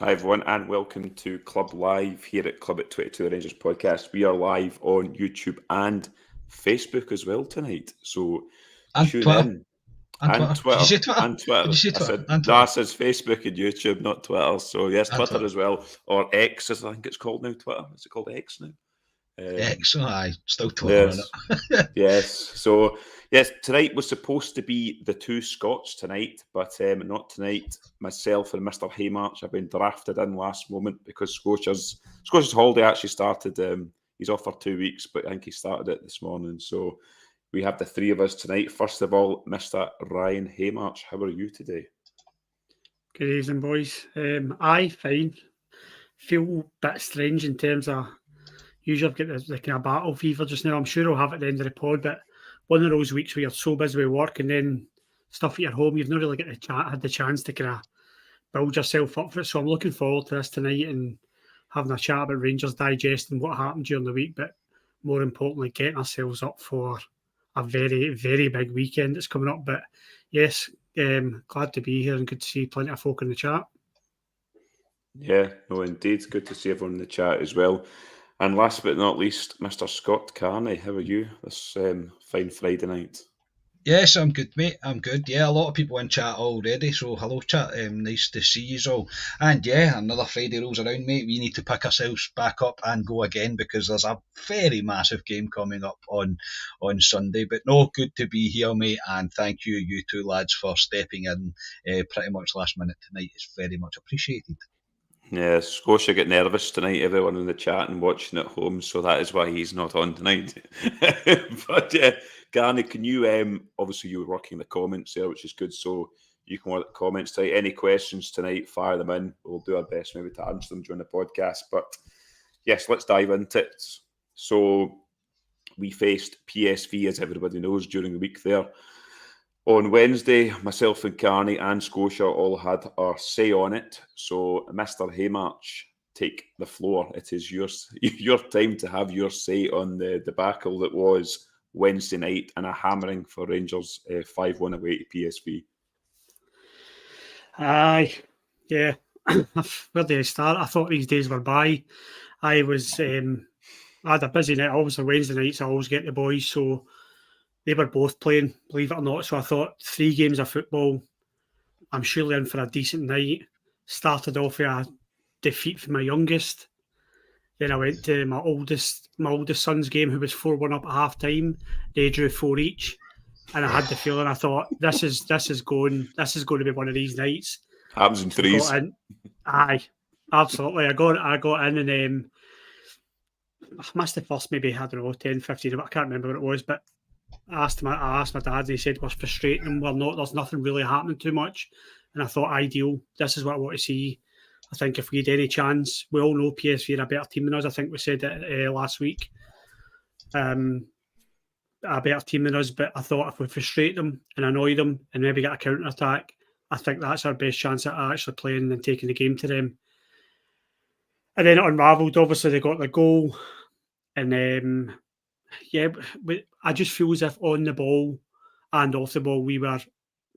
Hi everyone, and welcome to Club Live here at Club at 22 The Rangers podcast. We are live on YouTube and Facebook as well tonight, so And tune Twitter. in. And Did you say Twitter? And Twitter. Did you say I Twitter? said, And no, Twitter. it says Facebook and YouTube, not Twitter. So yes, And Twitter Twitter. as well, or X as I think it's called now. Twitter, is it called X now? X, aye, still Twitter on it. Yes. So yes, tonight was supposed to be the two Scots tonight, but not tonight. Myself and Mr. Haymarch have been drafted in last moment because Scotia's holiday actually started. He's off for 2 weeks, but I think he started it this morning. So we have the three of us tonight. First of all, Mr. Ryan Haymarch, how are you today? Good evening, boys. Aye, fine. Feel a bit strange in terms of usually I've got the kind of battle fever just now. I'm sure I'll have it at the end of the pod, but one of those weeks where you're so busy with work and then stuff at your home, you've not really had the chance to kind of build yourself up for it. So I'm looking forward to this tonight and having a chat about Rangers, digesting what happened during the week, but more importantly, getting ourselves up for a very, very big weekend that's coming up. But yes, glad to be here and good to see plenty of folk in the chat. Yeah, no, indeed. Good to see everyone in the chat as well. And last but not least, Mr. Scott Carney, how are you this fine Friday night? Yes, I'm good, mate. I'm good. Yeah, a lot of people in chat already, so hello, chat. Nice to see you all. And yeah, another Friday rolls around, mate. We need to pick ourselves back up and go again because there's a very massive game coming up on Sunday. But no, good to be here, mate. And thank you two lads, for stepping in pretty much last minute tonight. It's very much appreciated. Yeah, Scotia get nervous tonight, everyone in the chat and watching at home, so that is why he's not on tonight. But yeah, Garni, can you, obviously you were working the comments there, which is good, so you can work the comments tonight. Any questions tonight, fire them in. We'll do our best maybe to answer them during the podcast. But yes, let's dive into it. So we faced PSV, as everybody knows, during the week there. On Wednesday, myself and Carney and Scotia all had our say on it. So, Mr. Haymarch, take the floor. It is your time to have your say on the debacle that was Wednesday night and a hammering for Rangers 5-1 away to PSV. Aye, yeah. Where do I start? I thought these days were by. I had a busy night. Obviously, Wednesday nights I always get the boys, so they were both playing, believe it or not. So I thought 3 games of football, I'm surely in for a decent night. Started off with a defeat for my youngest. Then I went to my oldest son's game, who was 4-1 up at half time. They drew 4 each. And I had the feeling, I thought, this is going to be one of these nights. Happens in threes. Aye, absolutely. I got in and I must have first maybe, I don't know, 10, 15, I can't remember what it was, but I asked my dad, and he said, we're frustrating them. We're not, there's nothing really happening too much. And I thought, ideal. This is what I want to see. I think if we had any chance, we all know PSV are a better team than us. I think we said it last week. A better team than us, but I thought if we frustrate them and annoy them and maybe get a counter-attack, I think that's our best chance at actually playing and taking the game to them. And then it unravelled. Obviously, they got the goal. And I just feel as if on the ball and off the ball, we were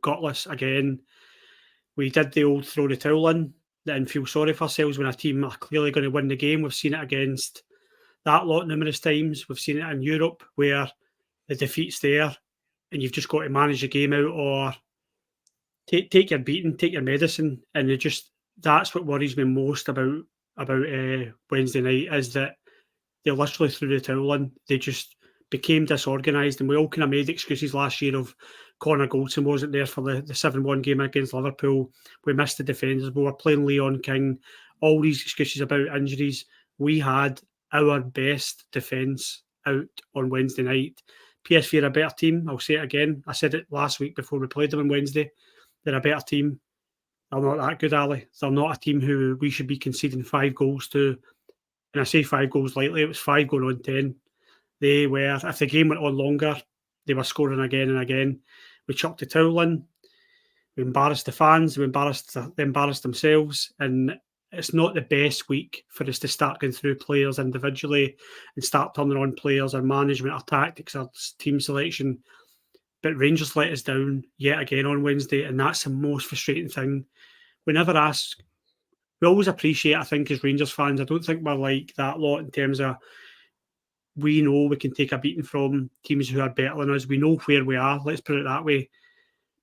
gutless again. We did the old throw the towel in and feel sorry for ourselves when a team are clearly going to win the game. We've seen it against that lot numerous times. We've seen it in Europe where the defeat's there and you've just got to manage the game out or take your beating, take your medicine. And that's what worries me most about Wednesday night is that they literally threw the towel in. They just became disorganised, and we all kind of made excuses last year of Connor Goldson wasn't there for the 7-1 game against Liverpool. We missed the defenders. We were playing Leon King. All these excuses about injuries. We had our best defence out on Wednesday night. PSV are a better team. I'll say it again. I said it last week before we played them on Wednesday. They're a better team. They're not that good, Ali. They're not a team who we should be conceding 5 goals to. And I say 5 goals lightly. It was 5 going on 10. They were, if the game went on longer, they were scoring again and again. We chucked the towel in. We embarrassed the fans. They embarrassed themselves. And it's not the best week for us to start going through players individually and start turning on players or management or tactics or team selection. But Rangers let us down yet again on Wednesday, and that's the most frustrating thing. We never ask we always appreciate, I think, as Rangers fans, I don't think we're like that lot in terms of we know we can take a beating from teams who are better than us. We know where we are, let's put it that way.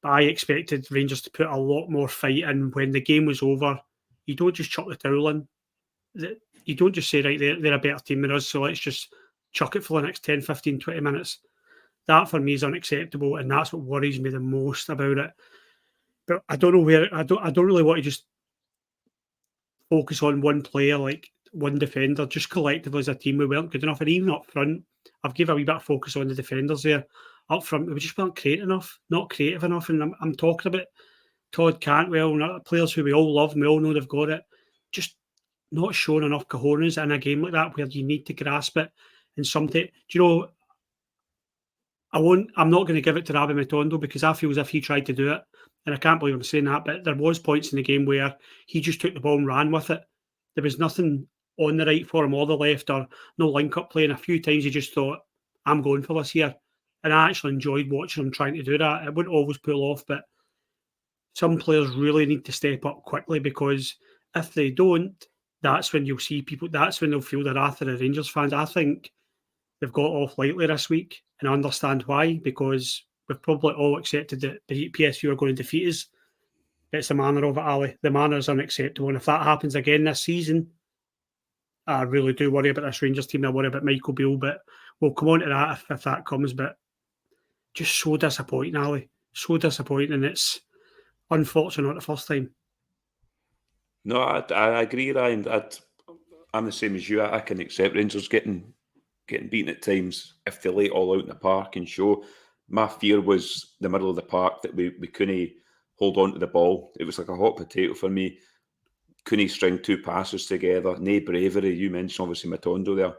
But I expected Rangers to put a lot more fight in when the game was over. You don't just chuck the towel in. You don't just say, right, they're a better team than us, so let's just chuck it for the next 10, 15, 20 minutes. That for me is unacceptable, and that's what worries me the most about it. But I don't know where, I don't really want to just focus on one player, like one defender, just collectively as a team. We weren't good enough. And even up front, I've given a wee bit of focus on the defenders there. Up front, we just weren't creative enough, not creative enough. And I'm talking about Todd Cantwell and other players who we all love and we all know they've got it. Just not showing enough cojones in a game like that where you need to grasp it. And sometimes, do you know, I'm not going to give it to Rabbi Matondo because I feel as if he tried to do it. And I can't believe I'm saying that, but there was points in the game where he just took the ball and ran with it. There was nothing on the right for him or the left or no link-up play. And a few times he just thought, I'm going for this here. And I actually enjoyed watching him trying to do that. It wouldn't always pull off, but some players really need to step up quickly because if they don't, that's when you'll see people, that's when they'll feel the wrath of the Rangers fans. I think they've got off lightly this week, and I understand why, because we've probably all accepted that PSV are going to defeat us. It's the manner of it, Ali. The manner is unacceptable, and if that happens again this season, I really do worry about this Rangers team. I worry about Michael Beale, but we'll come on to that if that comes. But just so disappointing, Ali. So disappointing, and it's unfortunately not the first time. No, I agree, Ryan. I'm the same as you. I can accept Rangers getting beaten at times if they lay it all out in the park and show. My fear was the middle of the park that we couldn't hold on to the ball. It was like a hot potato for me. Couldn't string two passes together. No bravery. You mentioned obviously Matondo there.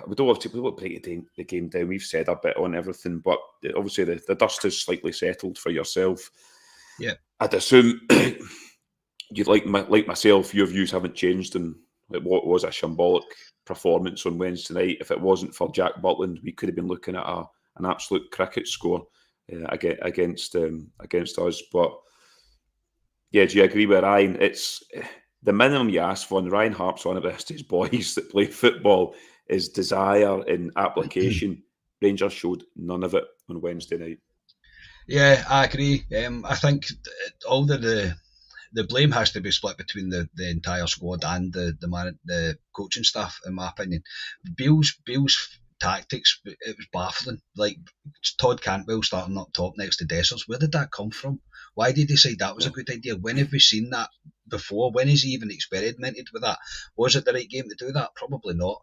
We don't have to break the game down. We've said a bit on everything, but obviously the dust is slightly settled for yourself. Yeah, I'd assume you'd like myself. Your views haven't changed, and what was a shambolic performance on Wednesday night. If it wasn't for Jack Butland, we could have been looking at an absolute cricket score against us. But yeah, do you agree with Ryan? It's the minimum you ask for, and Ryan harps on about his boys that play football, is desire and application. Rangers showed none of it on Wednesday night. Yeah, I agree. I think all the blame has to be split between the entire squad and the coaching staff, in my opinion. Beale's tactics, it was baffling. Like Todd Cantwell starting up top next to Dessers, where did that come from? Why did he decide that was a good idea? When have we seen that before? When has he even experimented with that? Was it the right game to do that? Probably not.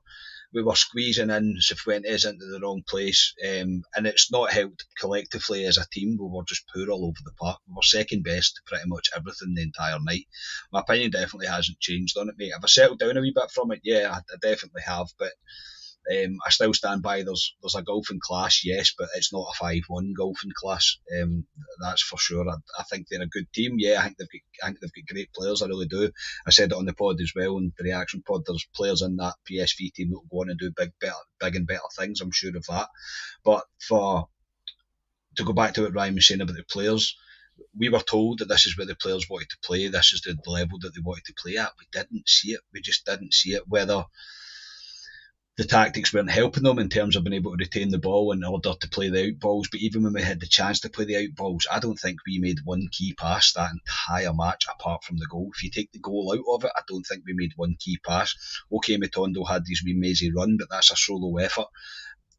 We were squeezing in Cifuentes into the wrong place, and it's not helped collectively as a team. We were just poor all over the park. We were second best to pretty much everything the entire night. My opinion definitely hasn't changed on it, mate. Have I settled down a wee bit from it? Yeah, I definitely have, but I still stand by there's a golfing class, yes, but it's not a 5-1 golfing class. That's for sure. I think they're a good team. Yeah, I think they've got great players. I really do. I said it on the pod as well, in the reaction pod. There's players in that PSV team that will go on and do big and better things. I'm sure of that. But to go back to what Ryan was saying about the players, we were told that this is where the players wanted to play. This is the level that they wanted to play at. We didn't see it. We just didn't see it. Whether the tactics weren't helping them in terms of being able to retain the ball in order to play the out balls, but even when we had the chance to play the out balls, I don't think we made one key pass that entire match apart from the goal. If you take the goal out of it, I don't think we made one key pass. Okay, Matondo had his wee mazy run, but that's a solo effort.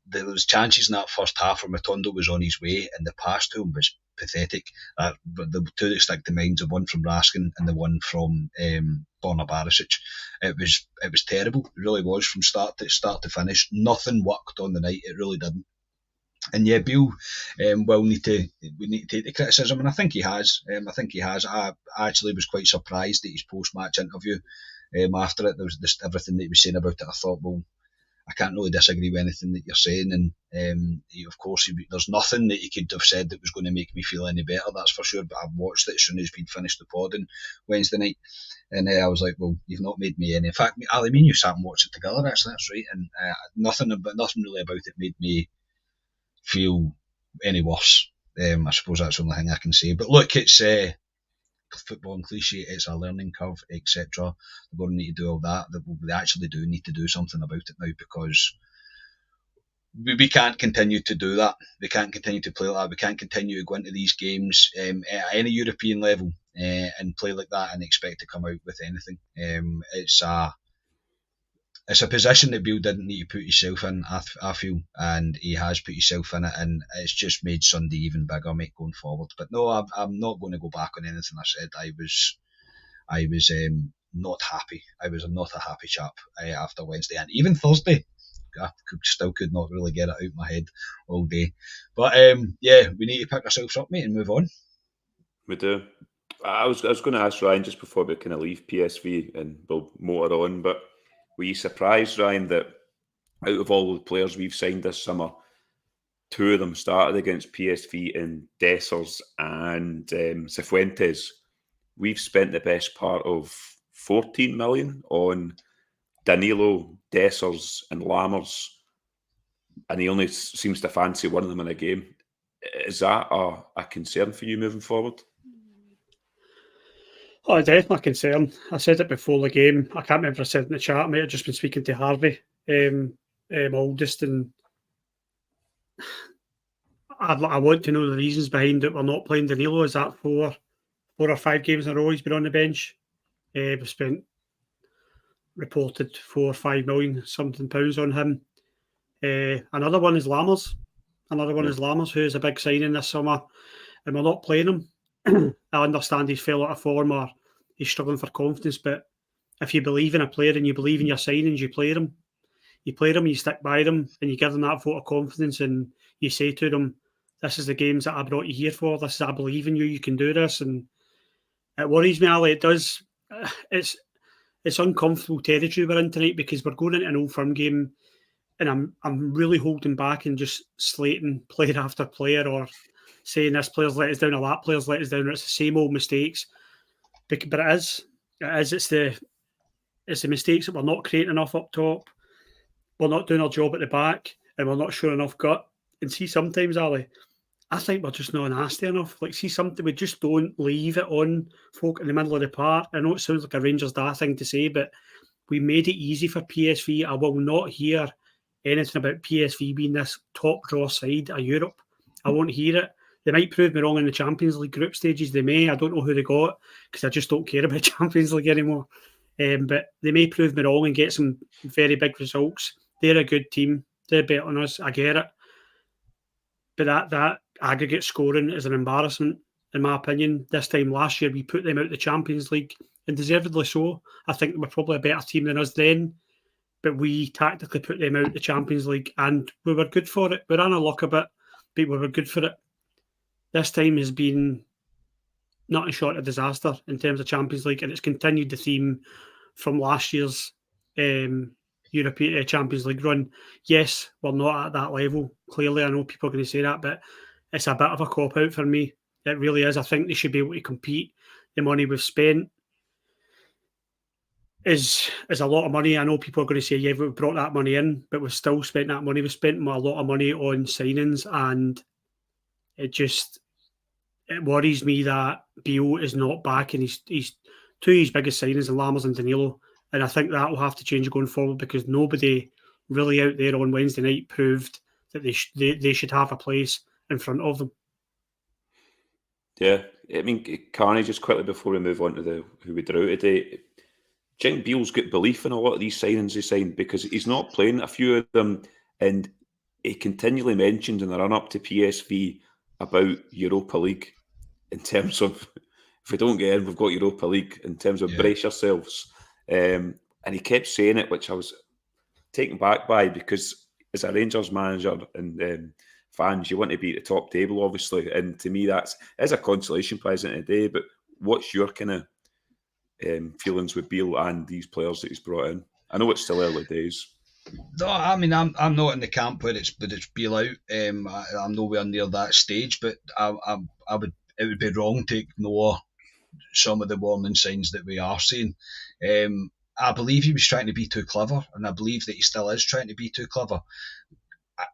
There was chances in that first half where Matondo was on his way, and the pass to him was pathetic. But the two that stick to mind, the one from Raskin and the one from Borna Barisic, it was terrible. It really was, from start to finish. Nothing worked on the night. It really didn't. And yeah, Beale we need to take the criticism, and I think he has. I actually was quite surprised at his post-match interview. After it, there was just everything that he was saying about it. I thought, well, I can't really disagree with anything that you're saying, and of course there's nothing that he could have said that was going to make me feel any better, that's for sure. But I watched it as soon as we'd finished the pod on Wednesday night, and I was like, well, you've not made me any. In fact, Ali, me and you sat and watched it together, actually, that's right, and nothing really about it made me feel any worse. I suppose that's the only thing I can say. But look, it's footballing cliche, it's a learning curve, etc. We're going to need to do all that. We actually do need to do something about it now, because we can't continue to do that. We can't continue to play like that. We can't continue to go into these games at any European level and play like that and expect to come out with anything. It's a position that Beale didn't need to put himself in, I feel, and he has put himself in it, and it's just made Sunday even bigger, mate, going forward. But no, I'm not going to go back on anything I said. I was not happy. I was not a happy chap after Wednesday, and even Thursday. I still could not really get it out of my head all day. But yeah, we need to pick ourselves up, mate, and move on. We do. I was going to ask Ryan just before we kind of leave PSV and we'll motor on, but were you surprised, Ryan, that out of all the players we've signed this summer, two of them started against PSV in Dessers and Cifuentes? We've spent the best part of 14 million on Danilo, Dessers and Lammers, and he only seems to fancy one of them in a game. Is that a concern for you moving forward? Oh, definitely a concern. I said it before the game. I can't remember if I said it in the chat. I might have just been speaking to Harvey, oldest, and I want to know the reasons behind it. We're not playing Danilo. Is that 4 or 5 games in a row he's been on the bench? We've spent reported 4 or 5 million something pounds on him. Another one is Lammers. Who is a big signing this summer, and we're not playing him. I understand he's fell out of form or he's struggling for confidence, but if you believe in a player and you believe in your signings, you play them. You stick by them, and you give them that vote of confidence, and you say to them, "This is the games that I brought you here for. I believe in you. You can do this." And it worries me, Ali. It does. It's uncomfortable territory we're in tonight, because we're going into an Old Firm game, and I'm really holding back and just slating player after player, or saying this player's let us down or that player's let us down. It's the same old mistakes, but it is. It's the mistakes that we're not creating enough up top. We're not doing our job at the back, and we're not showing enough gut. And see, sometimes, Ali, I think we're just not nasty enough. Like, see, something we just don't leave it on folk in the middle of the park. I know it sounds like a Rangers da thing to say, but we made it easy for PSV. I will not hear anything about PSV being this top draw side of Europe. I won't hear it. They might prove me wrong in the Champions League group stages. They may. I don't know who they got, because I just don't care about Champions League anymore. But they may prove me wrong and get some very big results. They're a good team. They're better than us. I get it. But that aggregate scoring is an embarrassment, in my opinion. This time last year, we put them out of the Champions League, and deservedly so. I think they were probably a better team than us then, but we tactically put them out of the Champions League, and we were good for it. We ran a luck a bit, but we were good for it. This time has been nothing short of disaster in terms of Champions League, and it's continued the theme from last year's European Champions League run. Yes, we're not at that level. Clearly, I know people are going to say that, but it's a bit of a cop-out for me. It really is. I think they should be able to compete. The money we've spent is a lot of money. I know people are going to say, yeah, we've brought that money in, but we've still spent that money. We've spent a lot of money on signings, and it worries me that Beale is not back, and he's two of his biggest signings in Lammers and Danilo, and I think that will have to change going forward, because nobody really out there on Wednesday night proved that they should have a place in front of them. Yeah, I mean, Carney, just quickly before we move on to who we drew today, do you think Beale's got belief in a lot of these signings he signed? Because he's not playing a few of them, and he continually mentioned in the run-up to PSV about Europa League, in terms of, if we don't get in, we've got Europa League, in terms of brace yourselves. And he kept saying it, which I was taken back by, because as a Rangers manager and fans, you want to be at the top table, obviously. And to me, that's a consolation prize in today. But what's your kind of feelings with Beale and these players that he's brought in? I know it's still early days. No, I mean, I'm not in the camp where it's Beale out. I'm nowhere near that stage, but it would be wrong to ignore some of the warning signs that we are seeing. I believe he was trying to be too clever, and I believe that he still is trying to be too clever.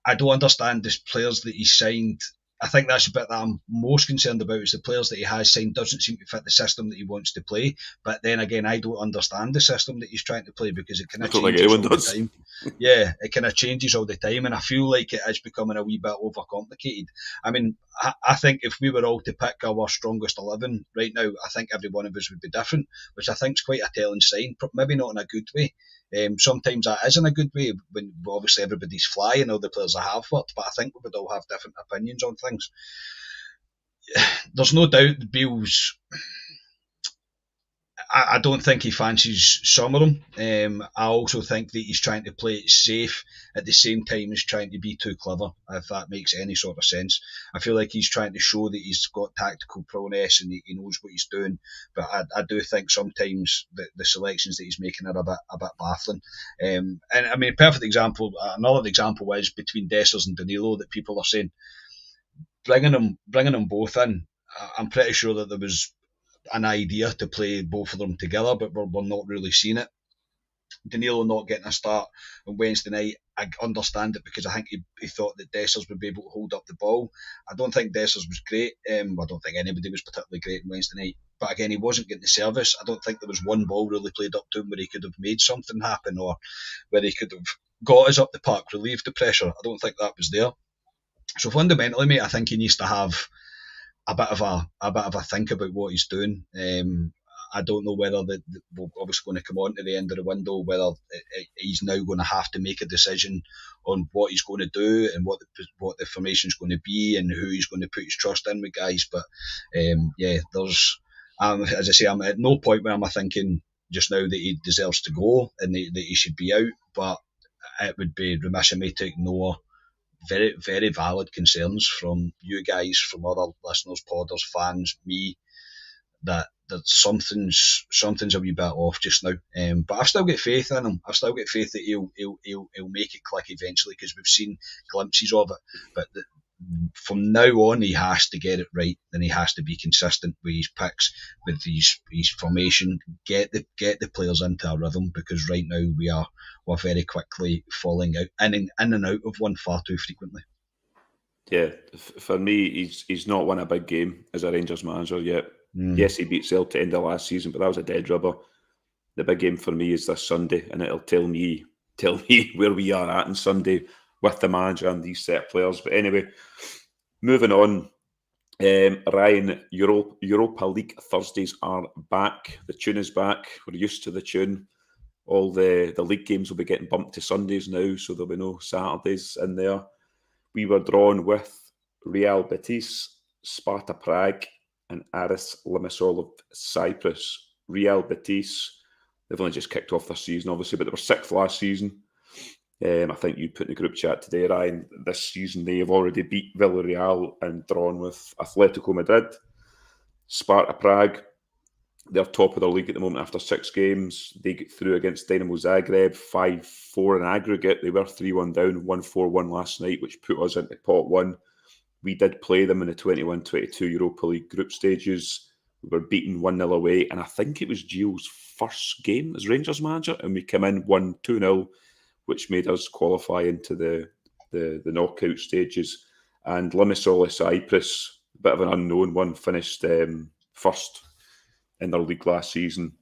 I don't understand the players that he signed I think that's the bit that I'm most concerned about, is the players that he has signed doesn't seem to fit the system that he wants to play. But then again, I don't understand the system that he's trying to play, because it kind of changes all the time. Yeah, it kind of changes all the time, and I feel like it is becoming a wee bit overcomplicated. I mean, I think if we were all to pick our strongest 11 right now, I think every one of us would be different, which I think is quite a telling sign. Maybe not in a good way. Sometimes that is in a good way, when obviously everybody's flying, all the players that have worked, but I think we would all have different opinions on things. There's no doubt that Beale's, I don't think he fancies some of them. I also think that he's trying to play it safe at the same time as trying to be too clever, if that makes any sort of sense. I feel like he's trying to show that he's got tactical prowess and he knows what he's doing, but I do think sometimes the selections that he's making are a bit baffling. And I mean, perfect example, another example is between Dessers and Danilo, that people are saying bringing them both in. I'm pretty sure that there was an idea to play both of them together, but we're not really seeing it. Danilo not getting a start on Wednesday night, I understand it, because I think he thought that Dessers would be able to hold up the ball. I don't think Dessers was great. I don't think anybody was particularly great on Wednesday night. But again, he wasn't getting the service. I don't think there was one ball really played up to him where he could have made something happen, or where he could have got us up the park, relieved the pressure. I don't think that was there. So fundamentally, mate, I think he needs to have a bit of a think about what he's doing. I don't know whether we're obviously going to come on to the end of the window, whether he's now going to have to make a decision on what he's going to do and what the formation is going to be and who he's going to put his trust in with guys. But there's, as I say, I'm at no point where I'm thinking just now that he deserves to go and that he should be out. But it would be remiss of me to ignore very, very valid concerns from you guys, from other listeners, podders, fans, me, that something's a wee bit off just now. But I've still got faith in him. I've still got faith that he'll make it click eventually, because we've seen glimpses of it. But from now on, he has to get it right, and he has to be consistent with his picks, with his formation. Get the players into a rhythm, because right now we're very quickly falling out in and out of one far too frequently. Yeah, for me, he's not won a big game as a Rangers manager yet. Yes, he beat Sept at the end of last season, but that was a dead rubber. The big game for me is this Sunday, and it'll tell me where we are at on Sunday with the manager and these set of players. But anyway, moving on. Ryan, Europa League Thursdays are back. The tune is back. We're used to the tune. All the league games will be getting bumped to Sundays now, so there'll be no Saturdays in there. We were drawn with Real Betis, Sparta Prague, and Aris Limassol of Cyprus. Real Betis, they've only just kicked off their season, obviously, but they were sixth last season. I think you put in the group chat today, Ryan, this season they have already beat Villarreal and drawn with Atletico Madrid. Sparta Prague, they're top of the league at the moment after 6 games. They get through against Dinamo Zagreb, 5-4 in aggregate. They were 3-1 down, 1-4-1 last night, which put us into pot 1. We did play them in the 21-22 Europa League group stages. We were beaten 1-0 away, and I think it was Gio's first game as Rangers manager, and we came in 1-2-0, which made us qualify into the knockout stages. And Limassol of Cyprus, a bit of an unknown one, finished first in their league last season.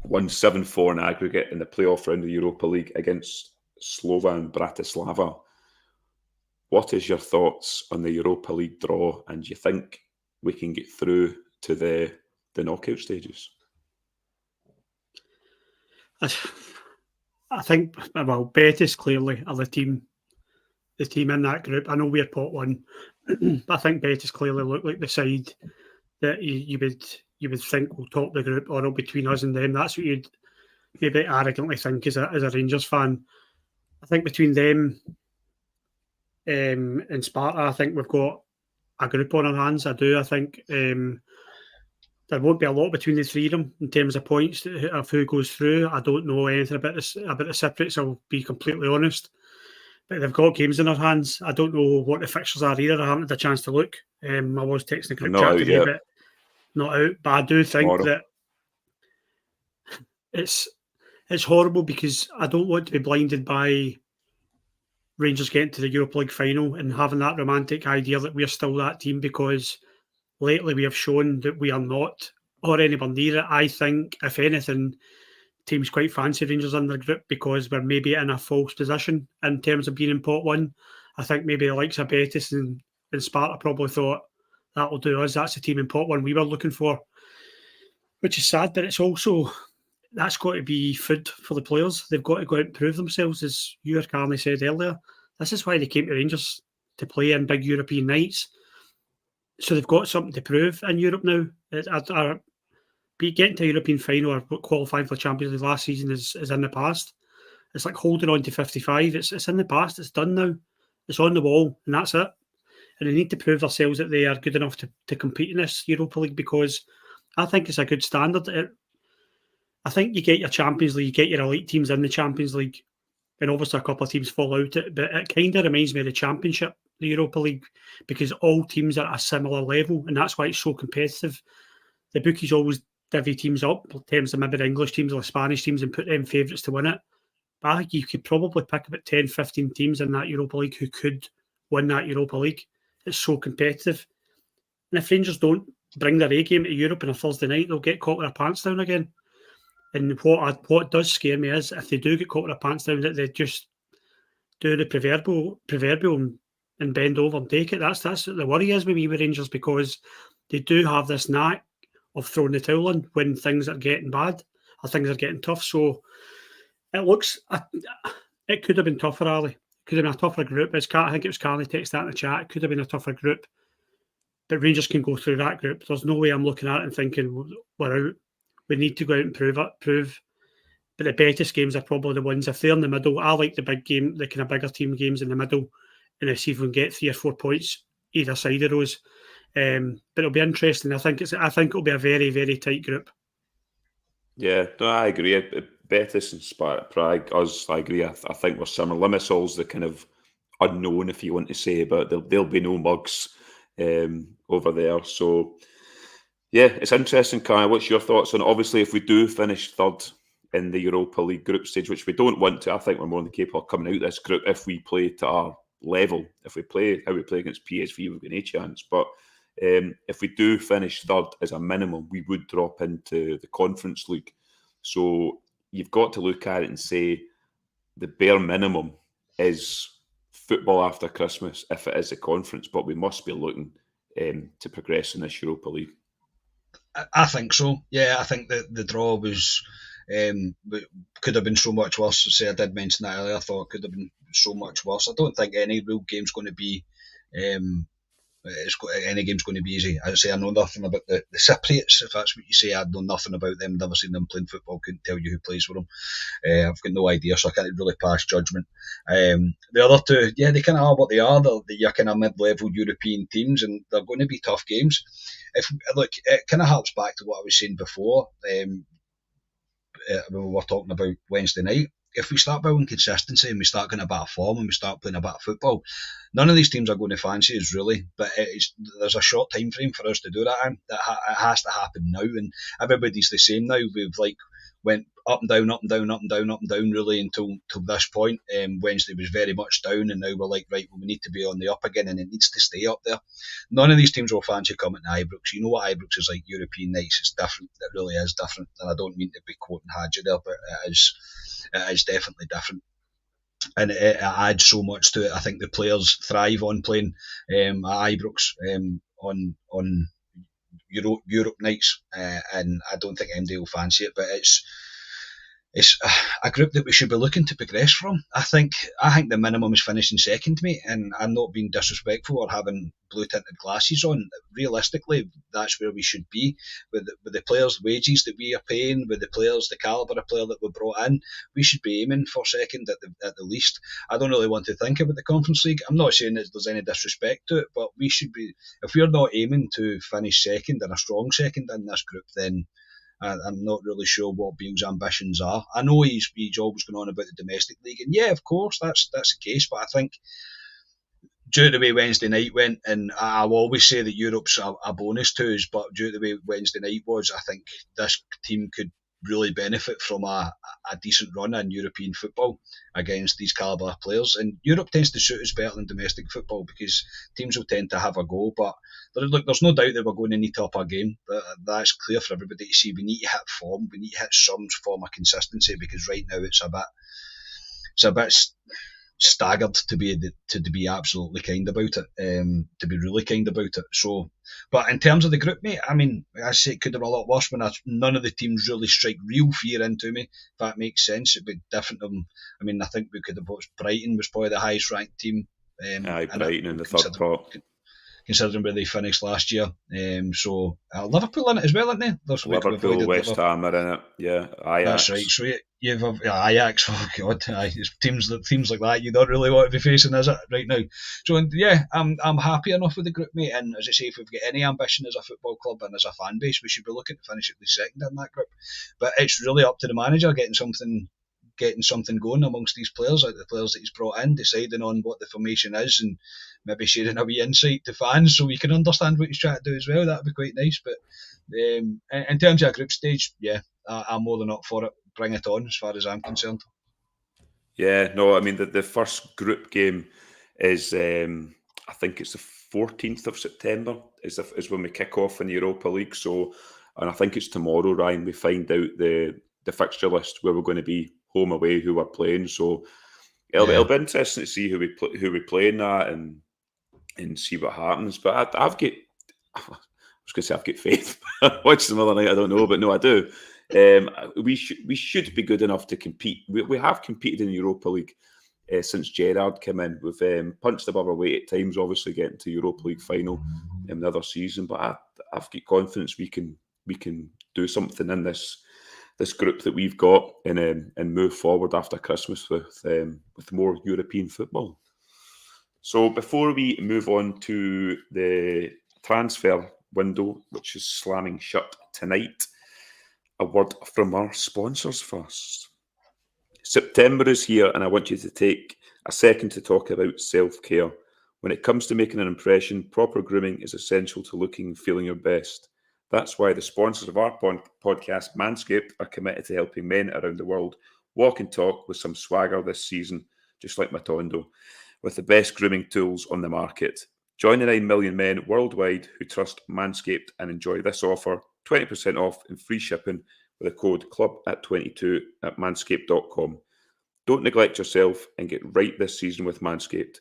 Won 7-4 in aggregate in the playoff round of the Europa League against Slovan Bratislava. What is your thoughts on the Europa League draw, and do you think we can get through to the knockout stages? I think, well, Betis clearly are the team in that group. I know we're pot 1, but I think Betis clearly look like the side that you would think will top the group, or between us and them. That's what you'd maybe arrogantly think as a Rangers fan. I think between them and Sparta, I think we've got a group on our hands. I do. I think there won't be a lot between the three of them in terms of points of who goes through. I don't know anything about the Cypriots, I'll be completely honest. But they've got games in their hands. I don't know what the fixtures are either. I haven't had a chance to look. I was texting the group chat today, but not out. But I do think that it's horrible, because I don't want to be blinded by Rangers getting to the Europa League final and having that romantic idea that we're still that team, because lately we have shown that we are not, or anywhere near it. I think, if anything, teams quite fancy Rangers in their group because we're maybe in a false position in terms of being in pot one. I think maybe the likes of Betis and Sparta probably thought that'll do us. That's the team in pot one we were looking for, which is sad, but it's also, that's got to be food for the players. They've got to go out and prove themselves, as you or Carney said earlier. This is why they came to Rangers, to play in big European nights. So they've got something to prove in Europe now. Getting to a European final or qualifying for the Champions League last season is in the past. It's like holding on to 55. It's in the past. It's done now. It's on the wall, and that's it. And they need to prove themselves that they are good enough to compete in this Europa League, because I think it's a good standard. I think you get your Champions League, you get your elite teams in the Champions League, and obviously a couple of teams fall out it, but it kind of reminds me of the Championship, the Europa League, because all teams are at a similar level, and that's why it's so competitive. The bookies always divvy teams up in terms of maybe the English teams or the Spanish teams and put them favourites to win it. But I think you could probably pick about 10, 15 teams in that Europa League who could win that Europa League. It's so competitive. And if Rangers don't bring their A game to Europe on a Thursday night, they'll get caught with their pants down again. And what does scare me is if they do get caught with their pants down, that they just do the proverbial and bend over and take it. That's the worry is with me with Rangers, because they do have this knack of throwing the towel in when things are getting bad or things are getting tough. So it could have been tougher, Ali. It could have been a tougher group. I think it was Carly texted that in the chat. It could have been a tougher group. But Rangers can go through that group. There's no way I'm looking at it and thinking we're out. We need to go out and prove. But the Betis games are probably the ones, if they're in the middle, I like the big game, the kind of bigger team games in the middle, and I see if we can get 3 or 4 points either side of those. But it'll be interesting. I think it'll be a very, very tight group. Yeah, no, I agree. Betis and Sparta Prague, I agree. I think we're similar. Limassol's the kind of unknown, if you want to say, but there'll be no mugs over there. So, yeah, it's interesting, Kai. What's your thoughts on it? Obviously, if we do finish third in the Europa League group stage, which we don't want to, I think we're more than capable of coming out of this group if we play to our level. If we play how we play against PSV, we've got no chance. But if we do finish third as a minimum, we would drop into the Conference League. So you've got to look at it and say the bare minimum is football after Christmas if it is a conference, but we must be looking to progress in this Europa League. I think so. Yeah, I think that the draw was could have been so much worse. Say I did mention that earlier. I thought it could have been so much worse. I don't think any real game's going to be any game's going to be easy. I say I know nothing about the Cypriots, if that's what you say. I know nothing about them. Never seen them playing football. Couldn't tell you who plays for them. I've got no idea, so I can't really pass judgment. The other two, yeah, they kind of are what they are. They're your kind of mid-level European teams, and they're going to be tough games. It kind of harks back to what I was saying before. When we were talking about Wednesday night. If we start building consistency and we start getting a bit of form and we start playing a bit of football, none of these teams are going to fancy us really. But there's a short time frame for us to do that. It has to happen now, and everybody's the same now. We've went up and down, up and down, up and down, up and down really until this point. Wednesday was very much down, and now we're like, right, well, we need to be on the up again, and it needs to stay up there. None of these teams will fancy coming to Ibrox. You know what Ibrox is like, European nights. It's different. It really is different, and I don't mean to be quoting Hadji there, but it is definitely different. And it adds so much to it. I think the players thrive on playing at Ibrox on Europe nights, and I don't think MD will fancy it, but it's a group that we should be looking to progress from. I think the minimum is finishing second, mate, and I'm not being disrespectful or having blue tinted glasses on. Realistically, that's where we should be with the players' wages that we are paying, with the players, the calibre of player that we brought in. We should be aiming for second at the least. I don't really want to think about the Conference League. I'm not saying that there's any disrespect to it, but we should be. If we're not aiming to finish second and a strong second in this group, then I'm not really sure what Beale's ambitions are. I know he's always going on about the domestic league, and yeah, of course that's the case. But I think due to the way Wednesday night went, and I'll always say that Europe's a bonus to us, but due to the way Wednesday night was, I think this team could really benefit from a decent run in European football against these calibre players. And Europe tends to suit us better than domestic football because teams will tend to have a go. But there's no doubt that we're going to need to up our game. That's clear for everybody to see. We need to hit form. We need to hit some form of consistency because right now it's a bit staggered to be absolutely kind about it, to be really kind about it. So, but in terms of the group, mate, I mean, I say it could have been a lot worse when none of the teams really strike real fear into me. If that makes sense, it'd be different. I mean, I think we could have watched Brighton was probably the highest ranked team. Brighton in the third pot. Considering where they finished last year. So Liverpool in it as well, aren't they? Liverpool, West Ham are in it. Yeah, Ajax. That's right. So you've Ajax. Oh God, teams like that you don't really want to be facing, is it, right now? So yeah, I'm happy enough with the group, mate. And as I say, if we've got any ambition as a football club and as a fan base, we should be looking to finish at least second in that group. But it's really up to the manager getting something going amongst these players, like the players that he's brought in, deciding on what the formation is and maybe sharing a wee insight to fans so we can understand what he's trying to do as well. That'd be quite nice. But in terms of a group stage, yeah, I'm more than up for it. Bring it on as far as I'm concerned. Yeah, no, I mean, the first group game is, I think it's the 14th of September is when we kick off in the Europa League. So, and I think it's tomorrow, Ryan, we find out the fixture list where we're going to be, home, away, who we're playing. So it'll be interesting to see who we play in that and see what happens. But I've got faith. I watched them the other night. I don't know, but no, I do. We should be good enough to compete. We have competed in the Europa League since Gerrard came in. We've punched above our weight at times, obviously getting to Europa League final in the other season. But I've got confidence we can do something in this group that we've got and move forward after Christmas with more European football. So before we move on to the transfer window, which is slamming shut tonight, a word from our sponsors first. September is here, and I want you to take a second to talk about self-care. When it comes to making an impression, proper grooming is essential to looking and feeling your best. That's why the sponsors of our podcast, Manscaped, are committed to helping men around the world walk and talk with some swagger this season, just like Matondo, with the best grooming tools on the market. Join the 9 million men worldwide who trust Manscaped and enjoy this offer, 20% off and free shipping with the code CLUB@22 at manscaped.com. Don't neglect yourself and get right this season with Manscaped.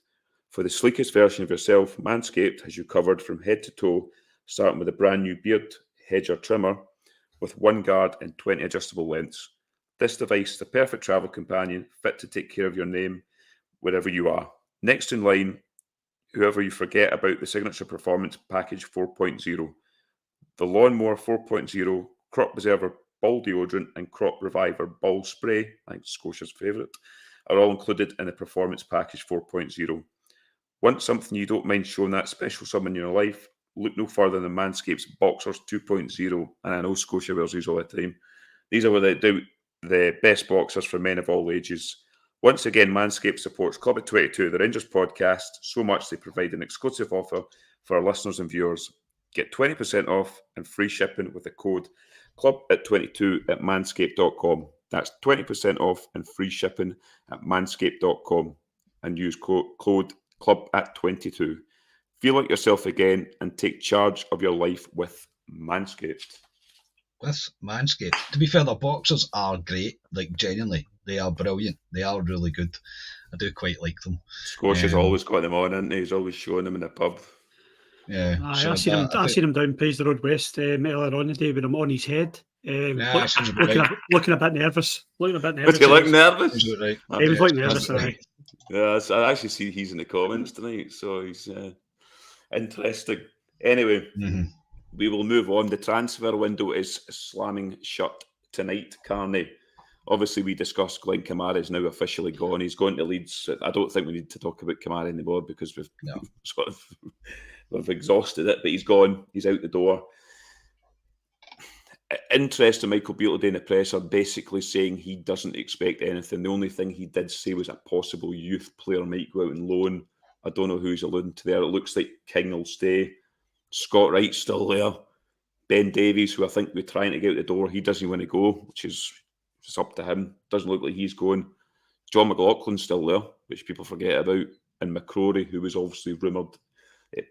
For the sleekest version of yourself, Manscaped has you covered from head to toe, starting with a brand new beard hedger trimmer with 1 guard and 20 adjustable lengths. This device is the perfect travel companion, fit to take care of your name wherever you are. Next in line, whoever you forget about the Signature Performance Package 4.0. The Lawnmower 4.0, Crop Preserver Ball Deodorant and Crop Reviver Ball Spray, I think Scotia's favourite, are all included in the Performance Package 4.0. Want something you don't mind showing that special someone in your life? Look no further than Manscaped's Boxers 2.0, and I know Scotia wears these all the time. These are the best boxers for men of all ages. Once again, Manscaped supports Club at 22, the Rangers podcast, so much they provide an exclusive offer for our listeners and viewers. Get 20% off and free shipping with the code CLUB@22 at manscaped.com. That's 20% off and free shipping at manscaped.com and use code CLUB@22. Feel like yourself again and take charge of your life with Manscaped. With Manscaped. To be fair, the boxers are great. Like, genuinely, they are brilliant. They are really good. I do quite like them. Scotia's always got them on, isn't he? He's always showing them in the pub. Yeah. I seen him down Pays the Road West earlier on the day with him on his head. Looking a bit nervous. Was he looking nervous? He was looking nervous, right. Yeah, I actually see he's in the comments tonight, so he's interesting. Anyway, we will move on. The transfer window is slamming shut tonight, Carney. Obviously, we discussed Glenn Kamara is now officially gone. He's going to Leeds. I don't think we need to talk about Kamara anymore because we've exhausted it, but he's gone. He's out the door. Interesting, Michael Beale today in the press are basically saying he doesn't expect anything. The only thing he did say was a possible youth player might go out on loan. I don't know who he's alluding to there. It looks like King will stay. Scott Wright's still there. Ben Davies, who I think we're trying to get out the door, he doesn't want to go, which is just up to him. Doesn't look like he's going. John McLaughlin's still there, which people forget about, and McCrory, who was obviously rumoured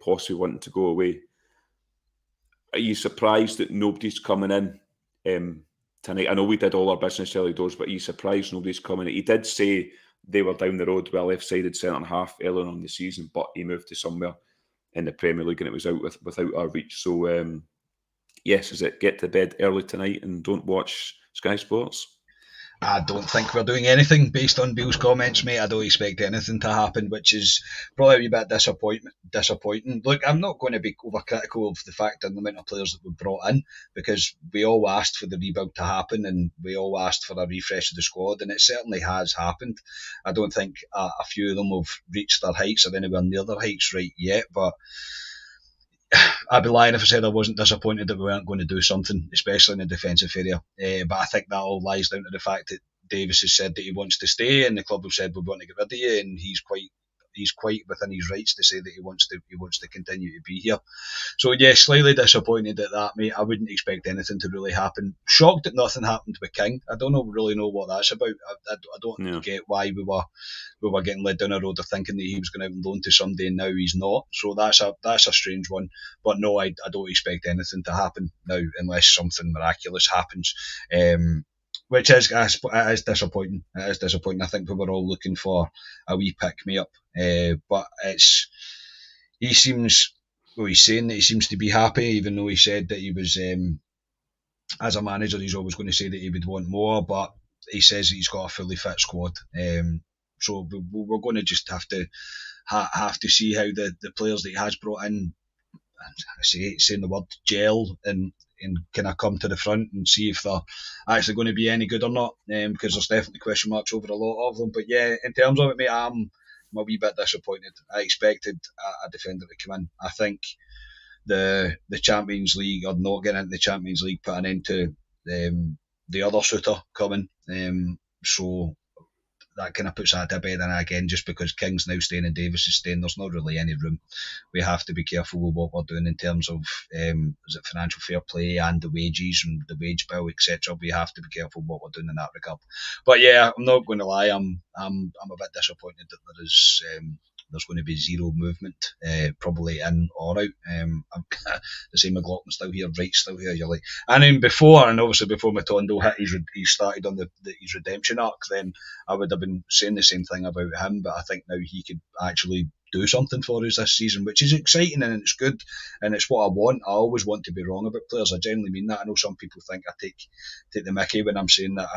possibly wanting to go away. Are you surprised that nobody's coming in tonight? I know we did all our business early doors, but are you surprised nobody's coming in? He did say they were down the road with a left-sided centre-half earlier on in the season, but he moved to somewhere in the Premier League and it was out without our reach. So, yes, is it get to bed early tonight and don't watch Sky Sports? I don't think we're doing anything based on Beale's comments, mate. I don't expect anything to happen, which is probably a wee bit disappointing. Look, I'm not going to be overcritical of the fact and the amount of players that we've brought in, because we all asked for the rebuild to happen and we all asked for a refresh of the squad, and it certainly has happened. I don't think a few of them have reached their heights or anywhere near their heights right yet, but I'd be lying if I said I wasn't disappointed that we weren't going to do something, especially in the defensive area. But I think that all lies down to the fact that Davis has said that he wants to stay, and the club have said we want to get rid of you, and he's quite within his rights to say that he wants to continue to be here. So yeah, slightly disappointed at that, mate. I wouldn't expect anything to really happen. Shocked that nothing happened with King. I don't really know what that's about. I don't get why we were getting led down a road of thinking that he was going to loan to somebody and now he's not. So that's a strange one. But no, I don't expect anything to happen now unless something miraculous happens. Which is disappointing. It is disappointing. I think we were all looking for a wee pick-me-up. But he's saying that he seems to be happy, even though he said that he was, as a manager, he's always going to say that he would want more, but he says that he's got a fully fit squad. So we're going to just have to see how the players that he has brought in, saying the word, gel and kind of come to the front and see if they're actually going to be any good or not, because there's definitely question marks over a lot of them. But yeah, in terms of it, mate, I'm a wee bit disappointed. I expected a defender to come in. I think the Champions League, or not getting into the Champions League, put an end to the other shooter coming. So that kind of puts that to bed. And again, just because King's now staying and Davis is staying, there's not really any room. We have to be careful with what we're doing in terms of is it financial fair play and the wages and the wage bill, etc. We have to be careful what we're doing in that regard. But yeah, I'm not going to lie, I'm a bit disappointed that there's going to be zero movement, probably in or out. The same McLaughlin's still here, Wright's still here. You're like, and then before Matondo hit he started on his redemption arc, then I would have been saying the same thing about him. But I think now he could actually do something for us this season, which is exciting and it's good and it's what I want. I always want to be wrong about players. I genuinely mean that. I know some people think I take the mickey when I'm saying that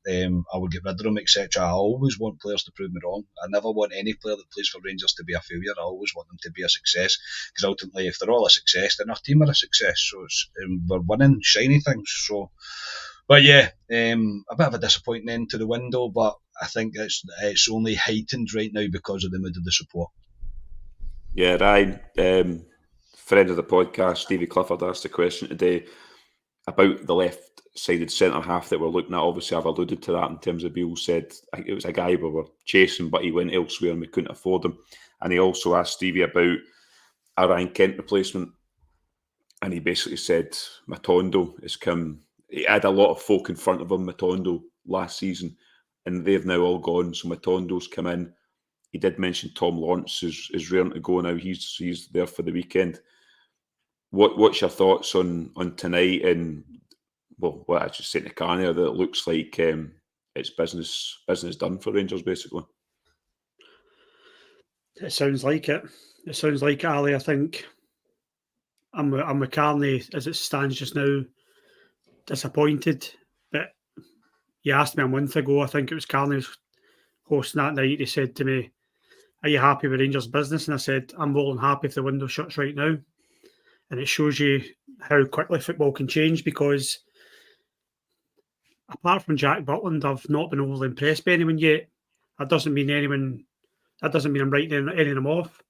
I would get rid of them, etc. I always want players to prove me wrong. I never want any player that plays for Rangers to be a failure. I always want them to be a success, because ultimately if they're all a success, then our team are a success. So we're winning shiny things. So, but yeah, a bit of a disappointing end to the window, but I think it's only heightened right now because of the mood of the support. Yeah, Ryan, friend of the podcast, Stevie Clifford, asked a question today about the left-sided centre-half that we're looking at. Obviously, I've alluded to that in terms of Beale said it was a guy we were chasing, but he went elsewhere and we couldn't afford him. And he also asked Stevie about a Ryan Kent replacement. And he basically said Matondo has come. He had a lot of folk in front of him, Matondo, last season, and they've now all gone. So Matondo's come in. He did mention Tom Lawrence is raring to go now. He's there for the weekend. What's your thoughts on tonight? And well, what I just said to Carney, that it looks like it's business done for Rangers basically. It sounds like it. It sounds like it, Ali. I think I'm with Carney as it stands just now. Disappointed, but you asked me a month ago. I think it was Carney hosting that night. He said to me, "Are you happy with Rangers' business?" And I said, "I'm more than happy if the window shuts right now." And it shows you how quickly football can change, because apart from Jack Butland, I've not been overly impressed by anyone yet. That doesn't mean I'm writing any of them off.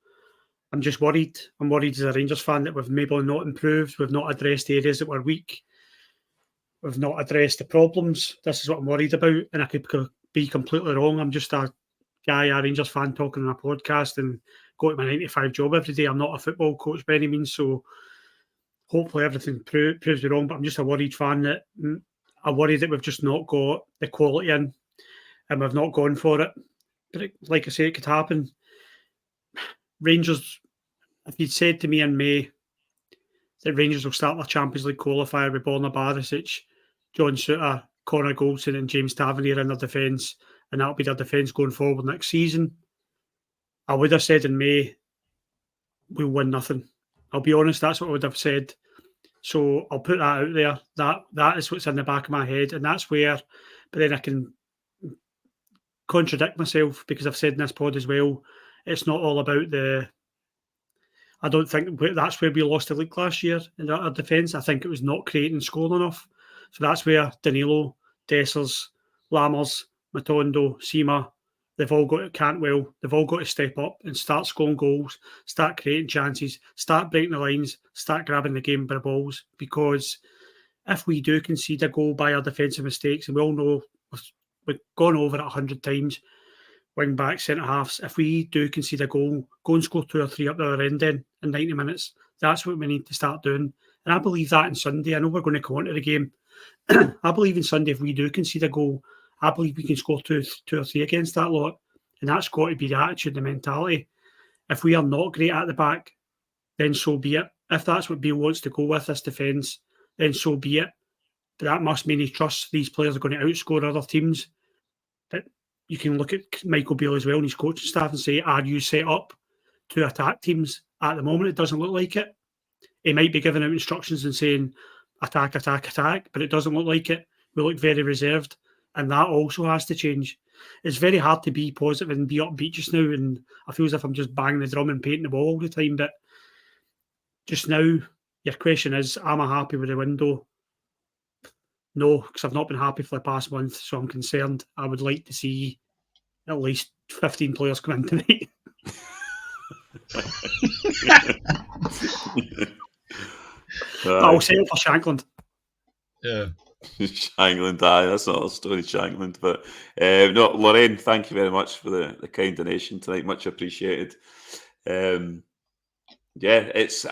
I'm just worried. I'm worried as a Rangers fan that we've maybe not improved. We've not addressed the areas that were weak. We've not addressed the problems. This is what I'm worried about. And I could be completely wrong. I'm just a Rangers fan talking on a podcast and go to my 9 to 5 job every day. I'm not a football coach by any means. So hopefully everything proves me wrong, but I'm just a worried fan that I worry that we've just not got the quality in and we've not gone for it. But like I say, it could happen. Rangers, if you'd said to me in May that Rangers will start their Champions League qualifier with Borna Barisic, John Souttar, Connor Goldson and James Tavernier in their defence, and that'll be their defence going forward next season, I would have said in May, we'll win nothing. I'll be honest, that's what I would have said. So I'll put that out there. That is what's in the back of my head, and that's where, but then I can contradict myself because I've said in this pod as well, it's not all about I don't think that's where we lost the league last year in our defence. I think it was not creating scoring enough. So that's where Danilo, Dessers, Lammers, Matondo, Sima, they've all got to step up and start scoring goals, start creating chances, start breaking the lines, start grabbing the game by the balls. Because if we do concede a goal by our defensive mistakes, and we all know we've gone over it 100 times, wing back, centre halves, if we do concede a goal, go and score 2 or 3 up the other end then in 90 minutes. That's what we need to start doing. And I believe that on Sunday. I know we're going to come on to the game. I believe in Sunday, if we do concede a goal, I believe we can score 2 or 3 against that lot. And that's got to be the attitude, the mentality. If we are not great at the back, then so be it. If that's what Beale wants to go with, this defence, then so be it. But that must mean he trusts these players are going to outscore other teams. But you can look at Michael Beale as well and his coaching staff and say, are you set up to attack teams? At the moment, it doesn't look like it. He might be giving out instructions and saying, attack, attack, attack, but it doesn't look like it. We look very reserved, and that also has to change. It's very hard to be positive and be upbeat just now, and I feel as if I'm just banging the drum and painting the wall all the time, but just now, your question is, am I happy with the window? No, because I've not been happy for the past month, so I'm concerned. I would like to see at least 15 players come in tonight. I'll settle for Shankland. Yeah. Shankland, that's not a story, Shankland. But no, Lorraine, thank you very much for the kind donation tonight. Much appreciated. It's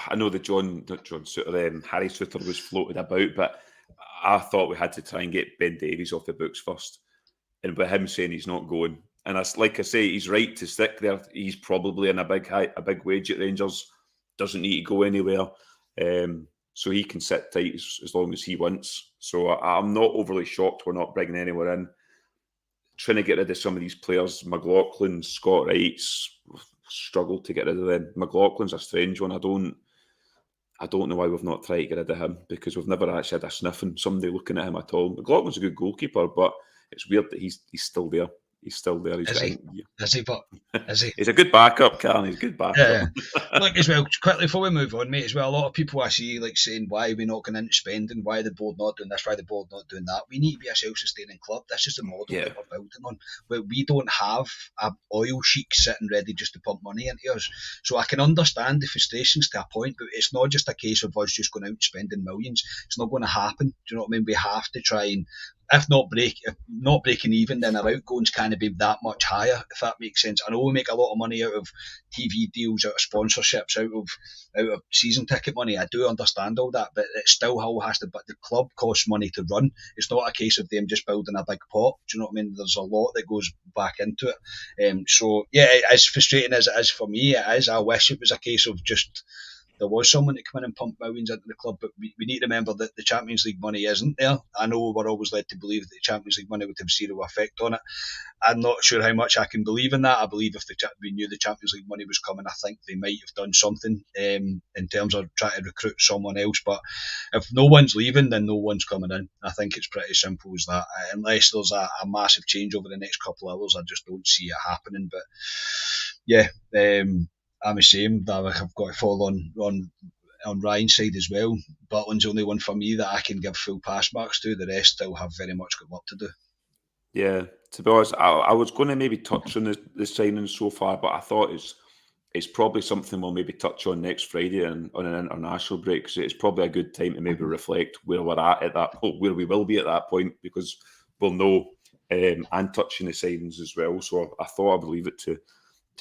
I know that John Souttar, Harry Souttar was floated about, but I thought we had to try and get Ben Davies off the books first. And with him saying he's not going, and like I say, he's right to stick there. He's probably in a big wage at Rangers. Doesn't need to go anywhere. So he can sit tight as long as he wants. So I'm not overly shocked we're not bringing anyone in. Trying to get rid of some of these players, McLaughlin, Scott Wright's struggled to get rid of them. McLaughlin's a strange one. I don't know why we've not tried to get rid of him, because we've never actually had a sniff on somebody looking at him at all. McLaughlin's a good goalkeeper, but it's weird that he's still there. He's still there. Is he? He's a good backup, Karen. He's a good backup. Yeah. Look, as well, quickly before we move on, mate, as well, a lot of people I see like saying, why are we not going into spending? Why the board not doing this? Why the board not doing that? We need to be a self-sustaining club. This is the model that we're building on. We don't have an oil sheik sitting ready just to pump money into us. So I can understand the frustrations to a point, but it's not just a case of us just going out and spending millions. It's not going to happen. Do you know what I mean? We have to try and, if not breaking even, then our outgoings can't be that much higher, if that makes sense. I know we make a lot of money out of TV deals, out of sponsorships, out of season ticket money. I do understand all that, but it still all has to. But the club costs money to run. It's not a case of them just building a big pot. Do you know what I mean? There's a lot that goes back into it. So yeah, as frustrating as it is for me, it is. I wish it was a case of just there was someone to come in and pump millions into the club, but we need to remember that the Champions League money isn't there. I know we're always led to believe that the Champions League money would have zero effect on it. I'm not sure how much I can believe in that. I believe if we knew the Champions League money was coming, I think they might have done something in terms of trying to recruit someone else. But if no one's leaving, then no one's coming in. I think it's pretty simple as that. Unless there's a massive change over the next couple of hours, I just don't see it happening. But yeah, I'm ashamed that I've got to fall on Ryan's side as well. Butland's the only one for me that I can give full pass marks to. The rest still have very much got work to do. Yeah, to be honest, I was going to maybe touch on the signings so far, but I thought it's probably something we'll maybe touch on next Friday on an international break. So it's probably a good time to maybe reflect where we're at that point, where we will be at that point, because we'll know and touching the signings as well. So I thought I would leave it to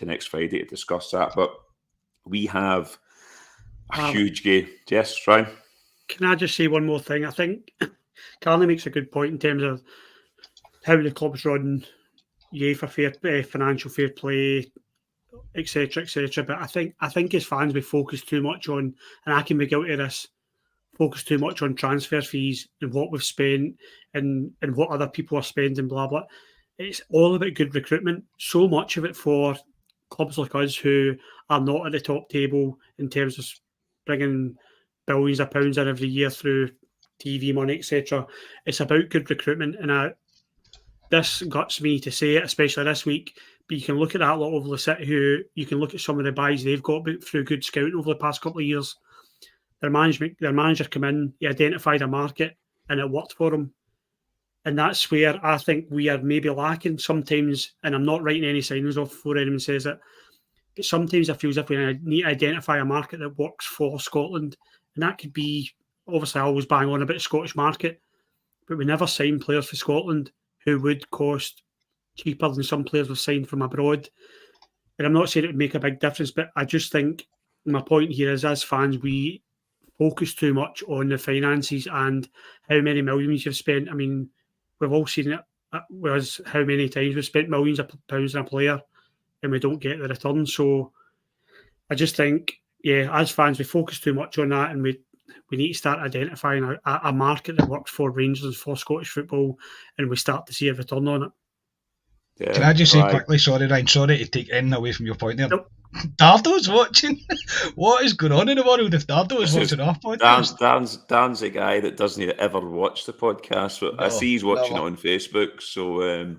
next Friday to discuss that. But we have A huge game. Yes, Ryan. Can I just say one more thing? I think Carney makes a good point in terms of how the club's run, UEFA financial fair play, etc., etc. But I think as fans we focus too much on, and I can be guilty of this, focus too much on transfer fees and what we've spent and what other people are spending, blah blah. It's all about good recruitment. So much of it for clubs like us who are not at the top table in terms of bringing billions of pounds in every year through TV money, etc. It's about good recruitment, and this guts me to say it, especially this week. But you can look at that lot over the City, who you can look at some of the buys they've got through good scouting over the past couple of years. Their manager come in, he identified a market, and it worked for him. And that's where I think we are maybe lacking sometimes. And I'm not writing any signals off before anyone says it, but sometimes I feel as if we need to identify a market that works for Scotland, and that could be, obviously I always bang on about the Scottish market, but we never sign players for Scotland who would cost cheaper than some players we've signed from abroad. And I'm not saying it would make a big difference, but I just think my point here is, as fans, we focus too much on the finances and how many millions you've spent. I mean, we've all seen it, whereas how many times we've spent millions of pounds on a player and we don't get the return. So I just think, yeah, as fans, we focus too much on that, and we need to start identifying a market that works for Rangers and for Scottish football, and we start to see a return on it. Yeah, Can I just say quickly, sorry Ryan, sorry to take anything away from your point there. Nope. Dardo's watching. What is going on in the world if Dardo is watching our podcast? Dan's a guy that doesn't ever watch the podcast, but I see he's watching it on Facebook, so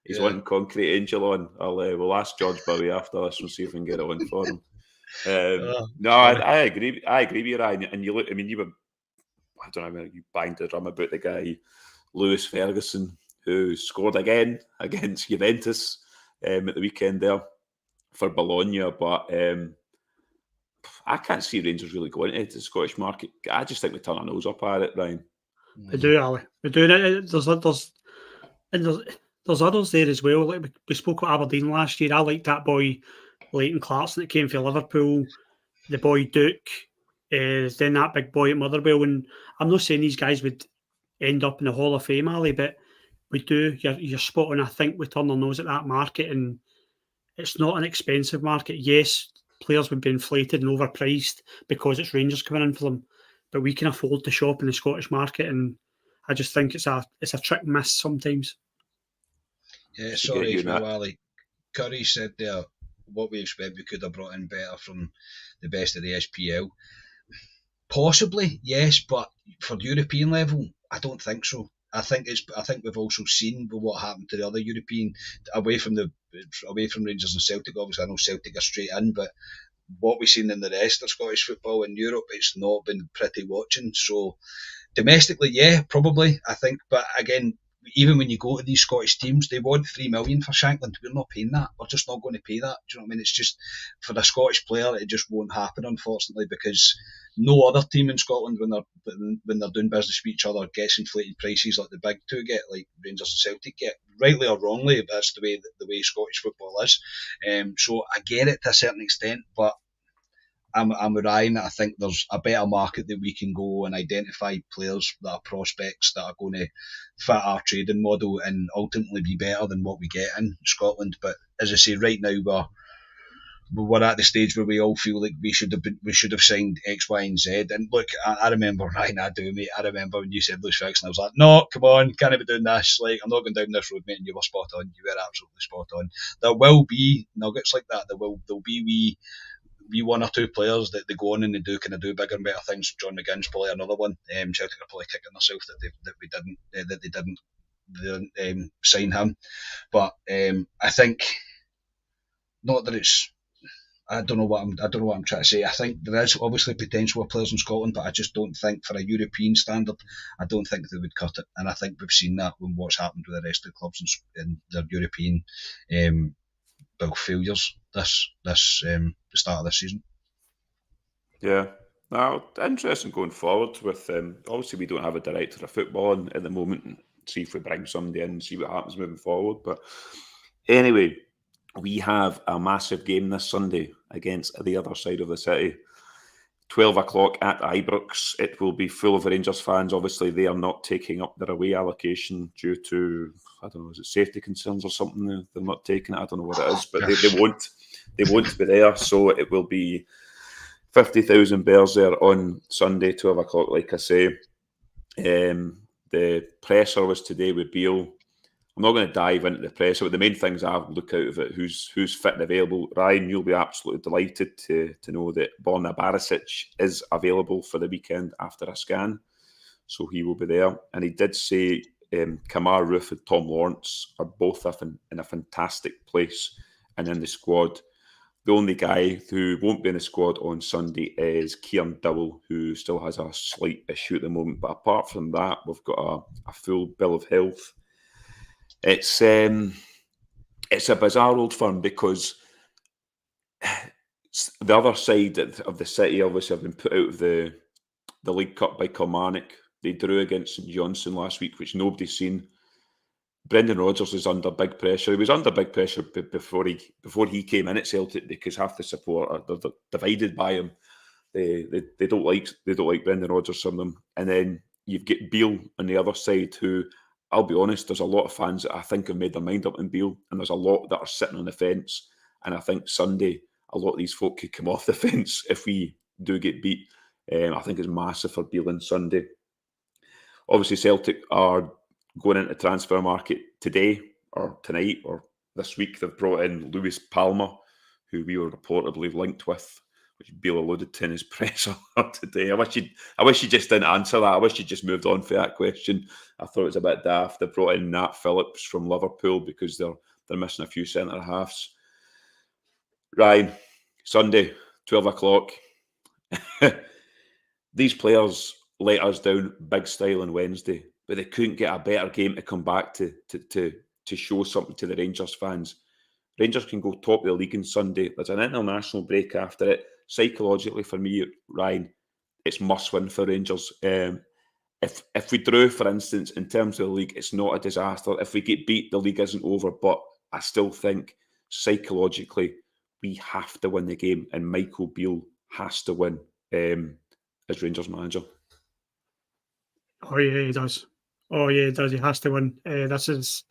he's wanting Concrete Angel on. We'll ask George Bowie after this and see if we can get it on for him. I agree with you, Ryan. And you look, I mean, you were, I don't know, you banged the drum about the guy, Lewis Ferguson, who scored again against Juventus at the weekend there for Bologna, but I can't see Rangers really going into the Scottish market. I just think we turn our nose up at it, Ryan. We do, Ali. We do. There's others there as well. Like we spoke about Aberdeen last year. I liked that boy Leighton Clarkson that came from Liverpool, the boy Duke, then that big boy at Motherwell. And I'm not saying these guys would end up in the Hall of Fame, Ali, but we do. You're spot on. I think we turn our nose at that market, and it's not an expensive market. Yes, players would be inflated and overpriced because it's Rangers coming in for them, but we can afford to shop in the Scottish market, and I just think it's a trick miss sometimes. Yeah, sorry if you're Ali. Curry said there, what we expect we could have brought in better from the best of the SPL. Possibly, yes, but for European level, I don't think so. I think we've also seen what happened to the other European away from Rangers and Celtic. Obviously, I know Celtic are straight in, but what we've seen in the rest of Scottish football in Europe, it's not been pretty watching. So domestically, yeah, probably, I think. But again, even when you go to these Scottish teams, they want $3 million for Shankland. We're not paying that. We're just not going to pay that. Do you know what I mean? It's just, for the Scottish player, it just won't happen, unfortunately, because no other team in Scotland, when they're doing business with each other, gets inflated prices like the big two get, like Rangers and Celtic get. Rightly or wrongly, that's the way Scottish football is. So I get it to a certain extent, but I'm with Ryan. I think there's a better market that we can go and identify players that are prospects that are going to fit our trading model and ultimately be better than what we get in Scotland. But as I say, right now we're at the stage where we all feel like we should have signed X, Y, and Z. And look, I remember, Ryan, I do, mate. I remember when you said Lewis Ferguson, I was like, no, come on, can't be doing this. Like, I'm not going down this road, mate. And you were spot on. You were absolutely spot on. There will be nuggets like that. There'll be one or two players that they go on and they do bigger and better things. John McGinn's probably another one. Celtic are probably kicking themselves that they didn't sign him. But I think, not that it's, I don't know what I'm trying to say. I think there is obviously potential of players in Scotland, but I just don't think, for a European standard, I don't think they would cut it. And I think we've seen that when what's happened with the rest of the clubs in their European failures this the start of this season. Yeah. Now, interesting going forward with obviously we don't have a director of football at the moment, and see if we bring somebody in and see what happens moving forward. But anyway, we have a massive game this Sunday against the other side of the city. 12 o'clock at Ibrox. It will be full of Rangers fans. Obviously, they are not taking up their away allocation due to, I don't know, is it safety concerns or something? They're not taking it. I don't know what it is, but they won't be there. So it will be 50,000 bears there on Sunday, 12 o'clock, like I say. The presser was today with Beale. I'm not going to dive into the presser, but the main things I look out of it, who's fit and available. Ryan, you'll be absolutely delighted to know that Borna Barisic is available for the weekend after a scan. So he will be there. And he did say Kamar Roof and Tom Lawrence are both in a fantastic place and in the squad. The only guy who won't be in the squad on Sunday is Kieran Dowell, who still has a slight issue at the moment. But apart from that, we've got a full bill of health. It's a bizarre old firm because the other side of the city obviously have been put out of the League Cup by Kilmarnock. They drew against St Johnstone last week, which nobody's seen. Brendan Rodgers is under big pressure. He was under big pressure before he came in at Celtic because half the support are divided by him. They don't like Brendan Rodgers, some of them. And then you've got Beale on the other side, who, I'll be honest, there's a lot of fans that I think have made their mind up in Beale, and there's a lot that are sitting on the fence. And I think Sunday, a lot of these folk could come off the fence if we do get beat. I think it's massive for Beale on Sunday. Obviously, Celtic are going into the transfer market today or tonight or this week. They've brought in Lewis Palmer, who we were reportedly linked with, which Beale alluded to in his presser today. I wish you just didn't answer that. I wish you just moved on for that question. I thought it was a bit daft. They brought in Nat Phillips from Liverpool because they're missing a few centre halves. Ryan, Sunday, 12 o'clock. These players let us down big style on Wednesday, but they couldn't get a better game to come back to show something to the Rangers fans. Rangers can go top of the league on Sunday. There's an international break after it. Psychologically, for me, Ryan, it's must-win for Rangers. If we drew, for instance, in terms of the league, it's not a disaster. If we get beat, the league isn't over. But I still think psychologically, we have to win the game, and Michael Beale has to win as Rangers manager. Oh yeah, he does. He has to win. This is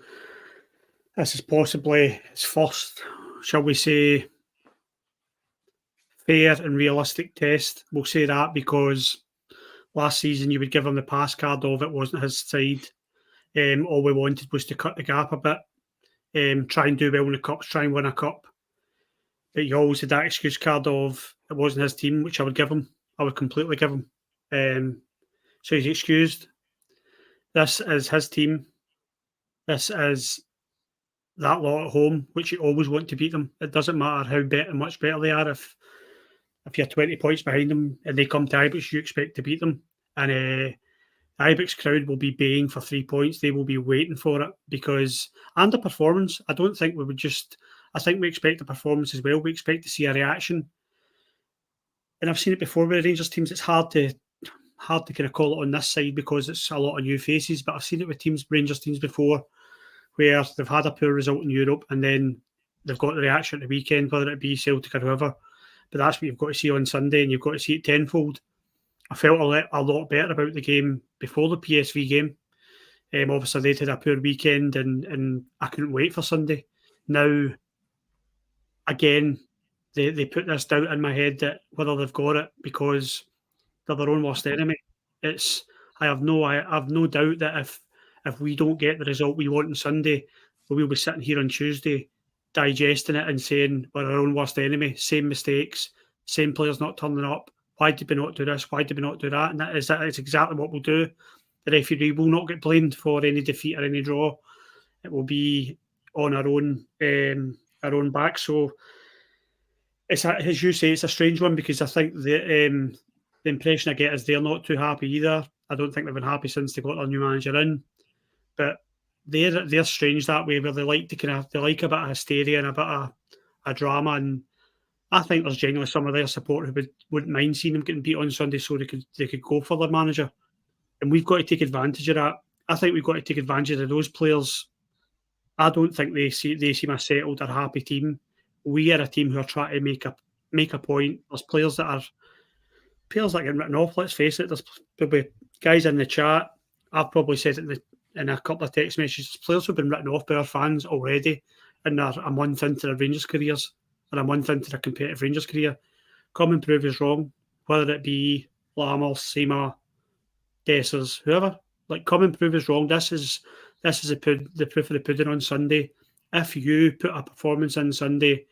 possibly his first, shall we say, fair and realistic test. We'll say that because last season you would give him the pass card of it wasn't his side. All we wanted was to cut the gap a bit, try and do well in the cups, try and win a cup. But you always had that excuse card of it wasn't his team, which I would give him. I would completely give him. So he's excused. This is his team. This is that lot at home, which you always want to beat them. It doesn't matter how much better they are. If you're 20 points behind them and they come to Ibrox, you expect to beat them. And the Ibrox crowd will be baying for 3 points. They will be waiting for it because, and the performance, I don't think we would just, I think we expect a performance as well. We expect to see a reaction. And I've seen it before with the Rangers teams. It's hard to kind of call it on this side because it's a lot of new faces, but I've seen it with Rangers teams before where they've had a poor result in Europe and then they've got the reaction at the weekend, whether it be Celtic or whoever. But that's what you've got to see on Sunday, and you've got to see it tenfold. I felt a lot better about the game before the PSV game. Obviously, they'd had a poor weekend, and I couldn't wait for Sunday. Now, again, they put this doubt in my head that whether they've got it because they're their own worst enemy. I have no doubt that if we don't get the result we want on Sunday, we'll be sitting here on Tuesday digesting it and saying we're our own worst enemy, same mistakes, same players not turning up. Why did we not do this? Why did we not do that? And that is exactly what we'll do. The referee will not get blamed for any defeat or any draw. It will be on our own back. So it's, as you say, it's a strange one because I think the impression I get is they're not too happy either. I don't think they've been happy since they got their new manager in. But they're strange that way, where they like a bit of hysteria and a bit of a drama. And I think there's genuinely some of their support who wouldn't mind seeing them getting beat on Sunday, so they could go for their manager. And we've got to take advantage of that. I think we've got to take advantage of those players. I don't think they seem a settled or happy team. We are a team who are trying to make a point. There's players that are players that get written off. Let's face it. There's probably guys in the chat. I've probably said it in a couple of text messages. Players who've been written off by our fans already, and they're a month into their Rangers careers or a month into their competitive Rangers career. Come and prove us wrong, whether it be Lammers, Seema, Dessers, whoever. Like, come and prove us wrong. This is the proof of the pudding on Sunday. If you put a performance in Sunday,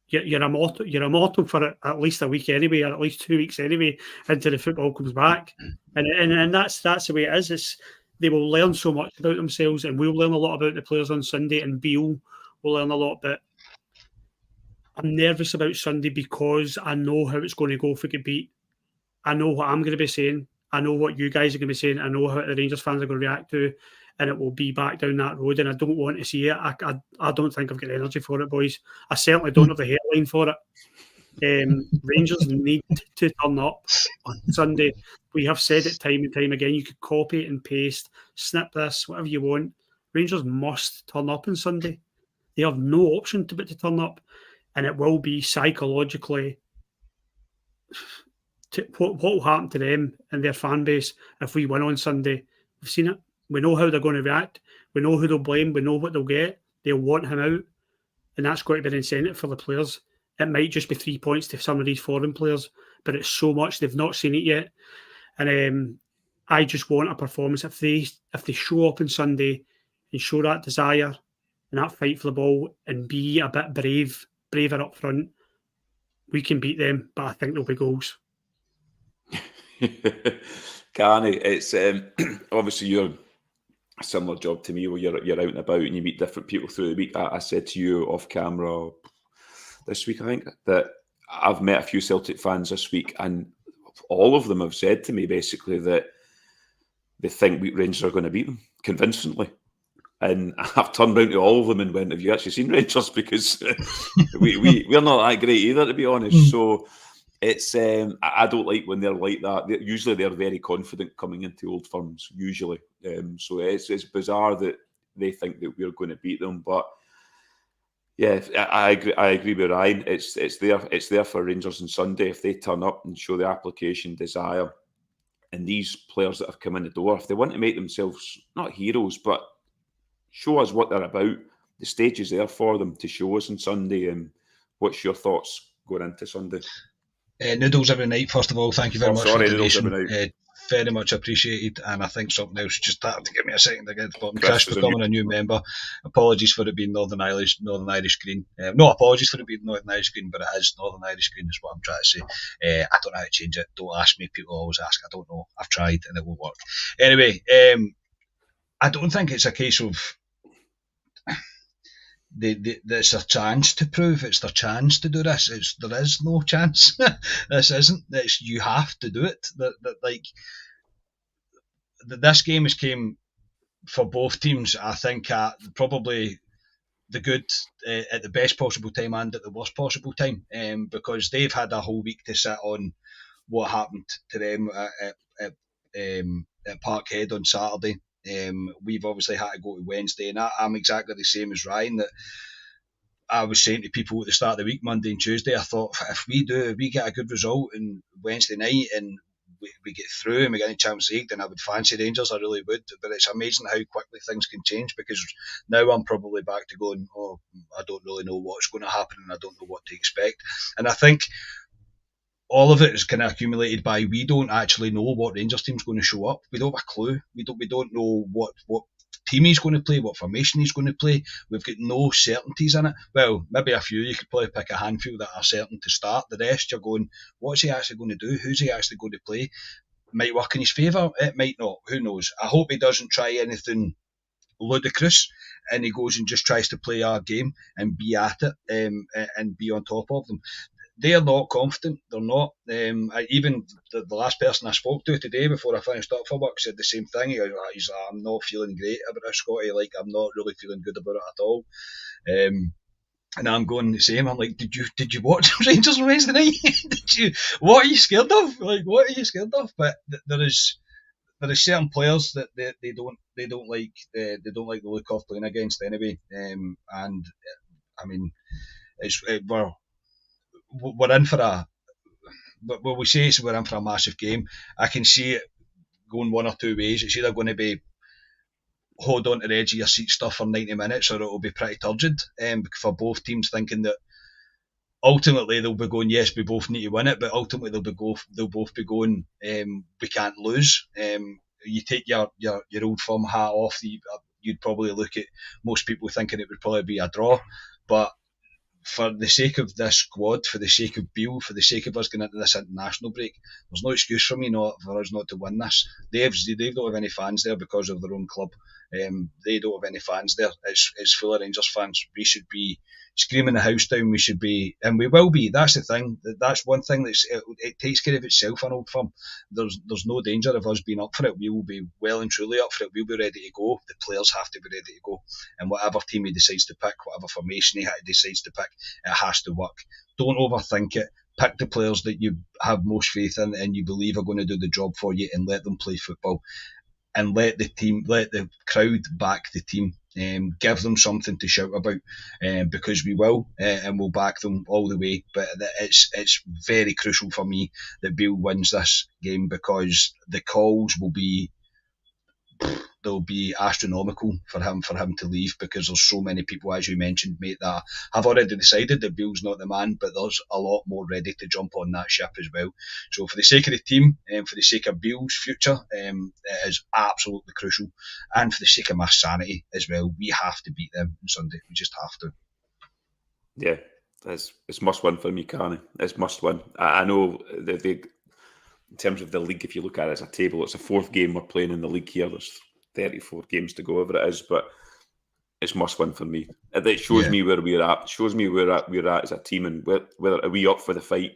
you're immortal. You're immortal for at least a week anyway, or at least 2 weeks anyway, until the football comes back. And that's the way it is. They will learn so much about themselves, and we'll learn a lot about the players on Sunday. And Beale will learn a lot. But I'm nervous about Sunday because I know how it's going to go if we get beat. I know what I'm going to be saying. I know what you guys are going to be saying. I know how the Rangers fans are going to react to, and it will be back down that road. And I don't want to see it. I don't think I've got the energy for it, boys. I certainly don't have the headline for it. Rangers need to turn up on Sunday. We have said it time and time again. You could copy and paste, snip this, whatever you want. Rangers must turn up on Sunday. They have no option but to turn up, and it will be psychologically. What will happen to them and their fan base if we win on Sunday? We've seen it. We know how they're going to react. We know who they'll blame. We know what they'll get. They'll want him out, and that's going to be an incentive for the players. It might just be 3 points to some of these foreign players, but it's so much they've not seen it yet. And I just want a performance. If they show up on Sunday and show that desire and that fight for the ball and be a bit braver up front, we can beat them. But I think there'll be goals. Carney, it's obviously you're a similar job to me where you're out and about and you meet different people through the week. I said to you off camera this week, I think, that I've met a few Celtic fans this week, and all of them have said to me basically that they think Rangers are going to beat them convincingly. And I've turned round to all of them and went, "Have you actually seen Rangers?" Because we're not that great either, to be honest. So it's I don't like when they're like that. Usually they're very confident coming into Old Firms. Usually, so it's bizarre that they think that we're going to beat them. But yeah, I agree with Ryan. It's there for Rangers on Sunday if they turn up and show the application, desire, and these players that have come in the door, if they want to make themselves not heroes but show us what they're about, the stage is there for them to show us on Sunday. And what's your thoughts going into Sunday? Noodles every night, first of all, thank you very much for the donation. Very much appreciated. And I think something else just started to give me a second to get to the bottom. Chris becoming a new member. Apologies for it being Northern Irish Green. No apologies for it being Northern Irish Green, but it is Northern Irish Green is what I'm trying to say. I don't know how to change it. Don't ask me. People always ask. I don't know. I've tried and it won't work. Anyway, I don't think it's a case of it's their chance to prove. It's their chance to do this. There is no chance. This isn't. You have to do it. This game has came for both teams. I think at probably the good at the best possible time and at the worst possible time, because they've had a whole week to sit on what happened to them at Parkhead on Saturday. We've obviously had to go to Wednesday, and I'm exactly the same as Ryan. That I was saying to people at the start of the week, Monday and Tuesday, I thought if we get a good result on Wednesday night and we get through and we get in Champions League, then I would fancy Rangers. I really would. But it's amazing how quickly things can change, because now I'm probably back to going, I don't really know what's going to happen and I don't know what to expect. And I think all of it is kind of accumulated by we don't actually know what Rangers team's going to show up. We don't have a clue. We don't know what team he's going to play, what formation he's going to play. We've got no certainties in it. Well, maybe a few. You could probably pick a handful that are certain to start. The rest, you're going, what's he actually going to do? Who's he actually going to play? It might work in his favour. It might not. Who knows? I hope he doesn't try anything ludicrous and he goes and just tries to play our game and be at it and be on top of them. They're not confident. They're not. Even the last person I spoke to today before I finished up for work said the same thing. He's like, I'm not feeling great about this, Scotty. Like, I'm not really feeling good about it at all. And I'm going the same. I'm like, did you watch Rangers on Wednesday night? What are you scared of? Like, what are you scared of? But there is certain players that they don't like the look of playing against anyway. And I mean, we're in for but we say we're in for a massive game. I can see it going one or two ways. It's either going to be hold on to the edge of your seat stuff for 90 minutes, or it'll be pretty turgid for both teams, thinking that ultimately they'll be going, yes, we both need to win it, but ultimately they'll both be going, we can't lose. You take your old firm hat off, you'd probably look at most people thinking it would probably be a draw, but for the sake of this squad, for the sake of Beale, for the sake of us going into this international break, there's no excuse for us not to win this. They don't have any fans there because of their own club. They don't have any fans there. It's full of Rangers fans. We should be screaming the house down. We should be, and we will be. That's the thing. That's one thing it takes care of itself. An Old Firm. There's no danger of us being up for it. We will be well and truly up for it. We'll be ready to go. The players have to be ready to go. And whatever team he decides to pick, whatever formation he decides to pick, it has to work. Don't overthink it. Pick the players that you have most faith in and you believe are going to do the job for you, and let them play football. And let the crowd back the team. Give them something to shout about, because we will, and we'll back them all the way. But it's very crucial for me that Beale wins this game, because the calls they'll be astronomical for him to leave, because there's so many people, as you mentioned, mate, that have already decided that Beale's not the man, but there's a lot more ready to jump on that ship as well. So for the sake of the team, and for the sake of Beale's future, it is absolutely crucial, and for the sake of my sanity as well, we have to beat them on Sunday. We just have to. Yeah, it's must win for me, Carney. It's must win. I know in terms of the league, if you look at it as a table, it's the fourth game we're playing in the league here. There's 34 games to go, whatever it is, but it's must win for me. It shows me where we're at. It shows me where we're at as a team, and whether are we up for the fight,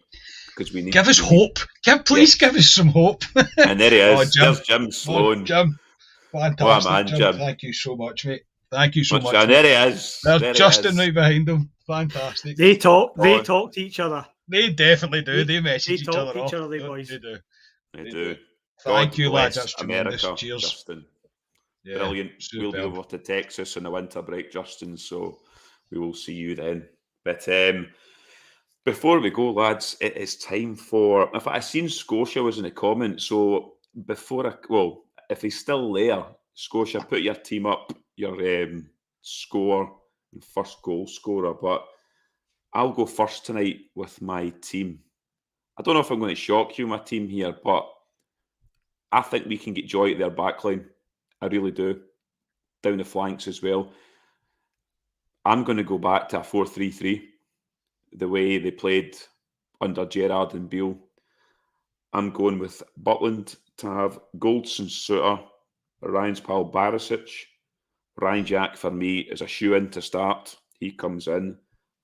because we need. Give us hope. Please give us some hope. And there he is. Jim. There's Jim Sloan. Jim, fantastic. Man, Jim. Thank you so much, mate. Thank you so much. And there he is. There's Justin right behind him. Fantastic. They talk to each other. They definitely do. They message each other off. They boys. They do. Thank you, lads. That's tremendous. America, cheers. Justin. Yeah, brilliant. We'll be over to Texas on the winter break, Justin, so we will see you then. But before we go, lads, it is time for... In fact, I seen Scotia was in the comments, so if he's still there, Scotia, put your team up, your score and first goal scorer, but I'll go first tonight with my team. I don't know if I'm going to shock you, my team here, but I think we can get joy at their backline. I really do. Down the flanks as well. I'm going to go back to a 4-3-3, the way they played under Gerrard and Beale. I'm going with Butland to have Goldson, Suter, Ryan's pal Barisic. Ryan Jack for me is a shoe-in to start. He comes in.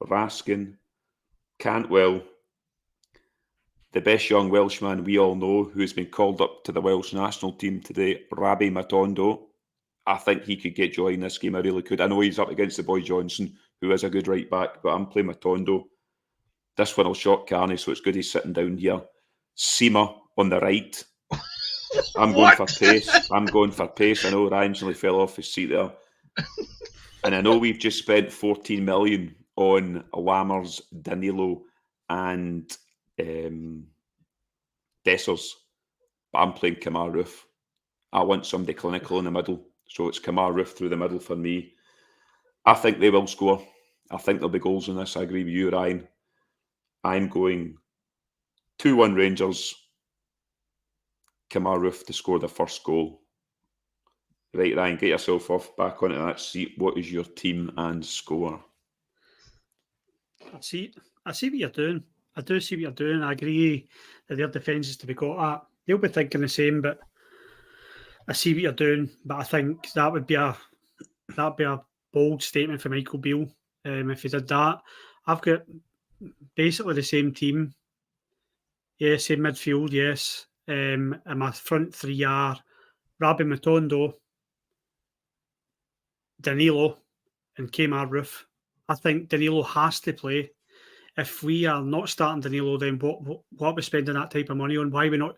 Raskin, Cantwell, the best young Welshman we all know, who's been called up to the Welsh national team today, Rabbi Matondo. I think he could get joy in this game. I really could. I know he's up against the boy Johnson, who is a good right back, but I'm playing Matondo. This one will shock Carney, so it's good he's sitting down here. Seema on the right. I'm going for pace. I know Ryan's nearly fell off his seat there. And I know we've just spent 14 million on Lammers, Danilo and Dessers. But I'm playing Kemar Roof. I want somebody clinical in the middle. So it's Kemar Roof through the middle for me. I think they will score. I think there'll be goals in this. I agree with you, Ryan. I'm going 2-1 Rangers. Kemar Roof to score the first goal. Right, Ryan, get yourself back onto that seat. What is your team and score? I see what you're doing. I do see what you're doing. I agree that their defence is to be got at. They'll be thinking the same, but I see what you're doing. But I think that would be a bold statement for Michael Beale if he did that. I've got basically the same team. Yeah, same midfield, yes. And my front three are Rabbi Matondo, Danilo, and Kemar Roof. I think Danilo has to play. If we are not starting Danilo, then what are we spending that type of money on? Why are we not?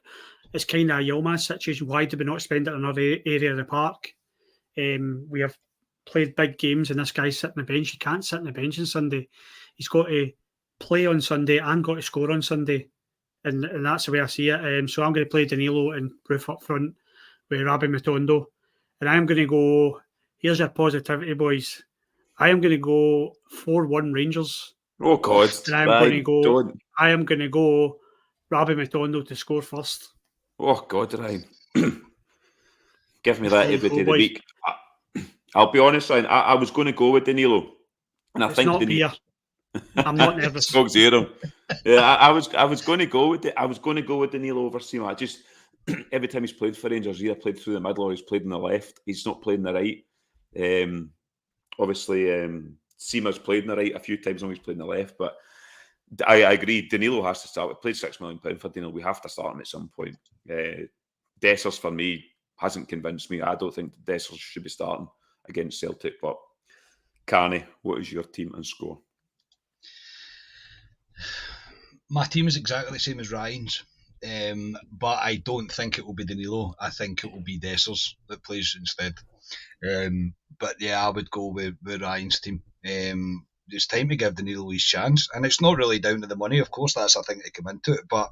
It's kind of a Yilmaz situation. Why do we not spend it in another area of the park? We have played big games and this guy's sitting on the bench. He can't sit on the bench on Sunday. He's got to play on Sunday and got to score on Sunday. and that's the way I see it. So I'm going to play Danilo and Roof up front with Rabbi Matondo. And I'm going to go, here's your positivity, boys. I am going to go 4-1 Rangers. Oh, God. And I am going to go Rabbi Matondo to score first. Oh, God, Ryan. Give me that every day of the week. I'll be honest, Ryan, I was going to go with Danilo. And I it's think not beer. I'm not nervous. Spoke zero. Yeah, I was going to go with it. I was going to go with Danilo over Seema. I just every time he's played for Rangers, he's either played through the middle or he's played on the left. He's not played on the right. Obviously, Seema's played on the right a few times when he's played on the left. But I agree. Danilo has to start. We played £6 million for Danilo. We have to start him at some point. Dessers for me hasn't convinced me. I don't think Dessers should be starting against Celtic. But Carney, what is your team and score? My team is exactly the same as Ryan's, but I don't think it will be Danilo. I think it will be Dessers that plays instead. But yeah, I would go with Ryan's team. It's time to give Danilo his chance, and it's not really down to the money. Of course, that's a thing to come into it, but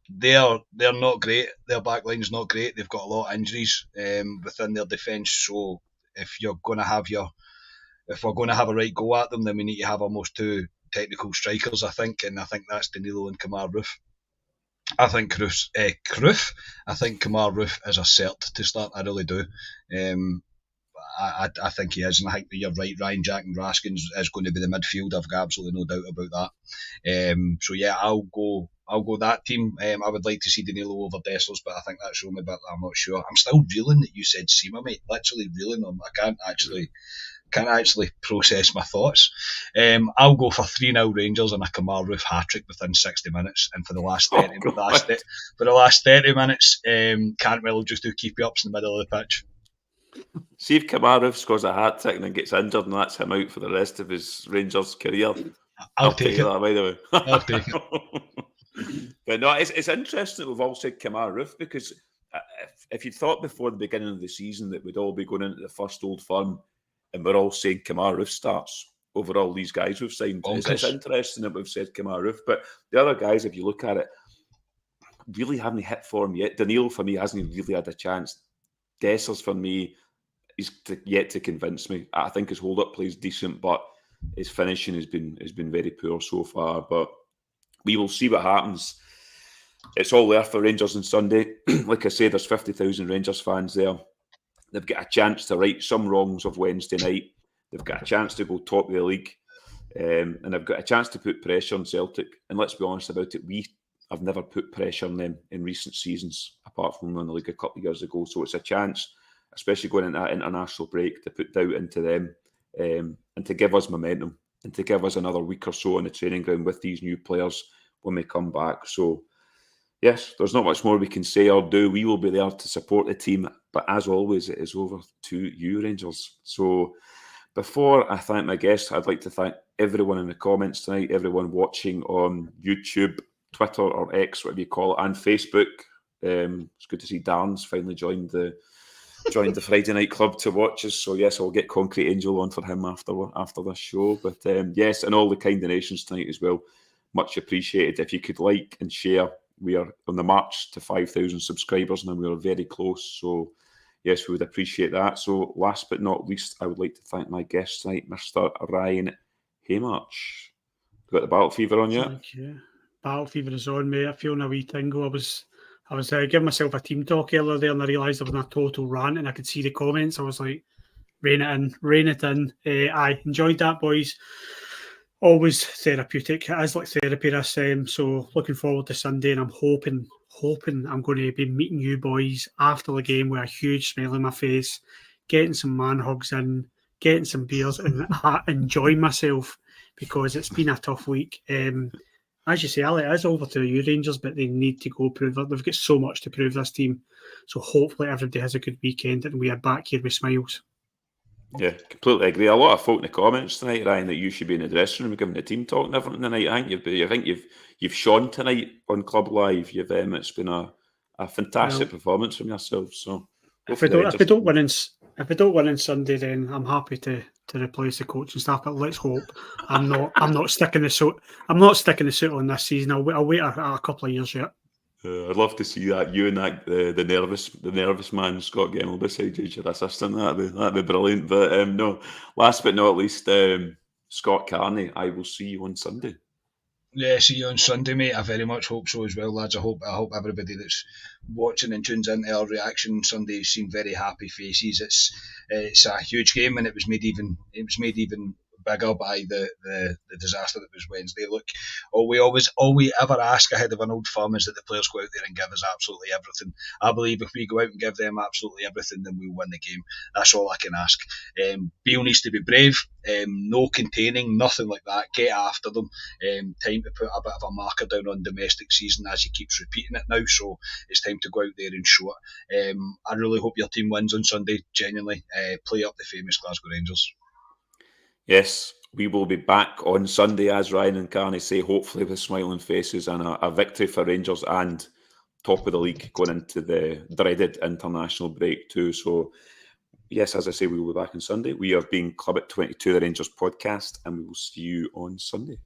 they're not great. Their backline's not great. They've got a lot of injuries within their defence. So if we're going to have a right go at them, then we need to have almost two technical strikers, I think, and I think that's Danilo and Kemar Roof. I think I think Kemar Roof is a cert to start. I really do. I think he is, and I think you're right. Ryan, Jack, and Raskins is going to be the midfield. I've got absolutely no doubt about that. So yeah, I'll go that team. I would like to see Danilo over Dessers, but I think that's the only bit that I'm not sure. I'm still reeling that you said Seema, mate. Literally reeling. I can't actually process my thoughts. I'll go for 3-0 Rangers and a Kemar Roof hat-trick within 60 minutes. And for the last 30 minutes, Cantwell will just do keepy-ups in the middle of the pitch. See if Kemar Roof scores a hat-trick and then gets injured and that's him out for the rest of his Rangers career. I'll take it. That, by the way. I'll take it. But no, it's interesting that we've all said Kemar Roof because if you'd thought before the beginning of the season that we'd all be going into the first Old Firm and we're all saying Kemar Roof starts over all these guys we've signed. It's interesting that we've said Kemar Roof, but the other guys, if you look at it, really haven't hit form yet. Danilo, for me, hasn't really had a chance. Dessers, for me, is yet to convince me. I think his hold-up play is decent, but his finishing has been very poor so far. But we will see what happens. It's all there for Rangers on Sunday. Like I say, there's 50,000 Rangers fans there. They've got a chance to right some wrongs of Wednesday night. They've got a chance to go top of the league. And they've got a chance to put pressure on Celtic. And let's be honest about it, we have never put pressure on them in recent seasons, apart from winning the league a couple of years ago. So it's a chance, especially going into that international break, to put doubt into them and to give us momentum and to give us another week or so on the training ground with these new players when we come back. So yes, there's not much more we can say or do. We will be there to support the team. But as always, it is over to you, Rangers. So before I thank my guests, I'd like to thank everyone in the comments tonight, everyone watching on YouTube, Twitter or X, whatever you call it, and Facebook. It's good to see Darren's finally joined the Friday Night Club to watch us. So yes, I'll get Concrete Angel on for him after this show. But yes, and all the kind donations tonight as well. Much appreciated. If you could like and share. We are on the march to 5,000 subscribers and we are very close. So, yes, we would appreciate that. So, last but not least, I would like to thank my guest tonight, Mr. Ryan Haymarch. Got the battle fever on yet? Thank you. Battle fever is on, mate. I'm feeling a wee tingle. I was giving myself a team talk earlier there and I realised I was in a total rant and I could see the comments. I was like, rein it in. I enjoyed that, boys. Always therapeutic. It is like therapy this so looking forward to Sunday and I'm hoping I'm going to be meeting you boys after the game with a huge smile on my face, getting some man hugs in, getting some beers and enjoying myself because it's been a tough week. As you say, Ali, it is over to you Rangers, but they need to go prove it. They've got so much to prove, this team. So hopefully everybody has a good weekend and we are back here with smiles. Yeah, completely agree. A lot of folk in the comments tonight, Ryan, that you should be in the dressing room giving the team talk and everything tonight. I think you've shone tonight on Club Live. It's been a fantastic performance from yourself. So if we don't win on Sunday, then I'm happy to to replace the coaching staff. But let's hope. I'm not sticking the suit. I'm not sticking the suit on this season. I'll wait a couple of years yet. I'd love to see that. You and that the nervous man Scott Gemmell beside you as your assistant. That'd be brilliant. But no, last but not least, Scott Carney. I will see you on Sunday. Yeah, see you on Sunday, mate. I very much hope so as well, lads. I hope everybody that's watching and tunes into our reaction Sunday has seen very happy faces. It's a huge game, and it was made even bigger by the disaster that was Wednesday. Look, all we ever ask ahead of an Old Firm is that the players go out there and give us absolutely everything. I believe if we go out and give them absolutely everything, then we'll win the game. That's all I can ask. Beale needs to be brave. No containing, nothing like that. Get after them. Time to put a bit of a marker down on domestic season, as he keeps repeating it now. So it's time to go out there and show it. I really hope your team wins on Sunday. Genuinely, play up the famous Glasgow Rangers. Yes, we will be back on Sunday, as Ryan and Carney say, hopefully with smiling faces and a victory for Rangers and top of the league going into the dreaded international break too. So, yes, as I say, we will be back on Sunday. We have been Club at 22, the Rangers podcast, and we will see you on Sunday.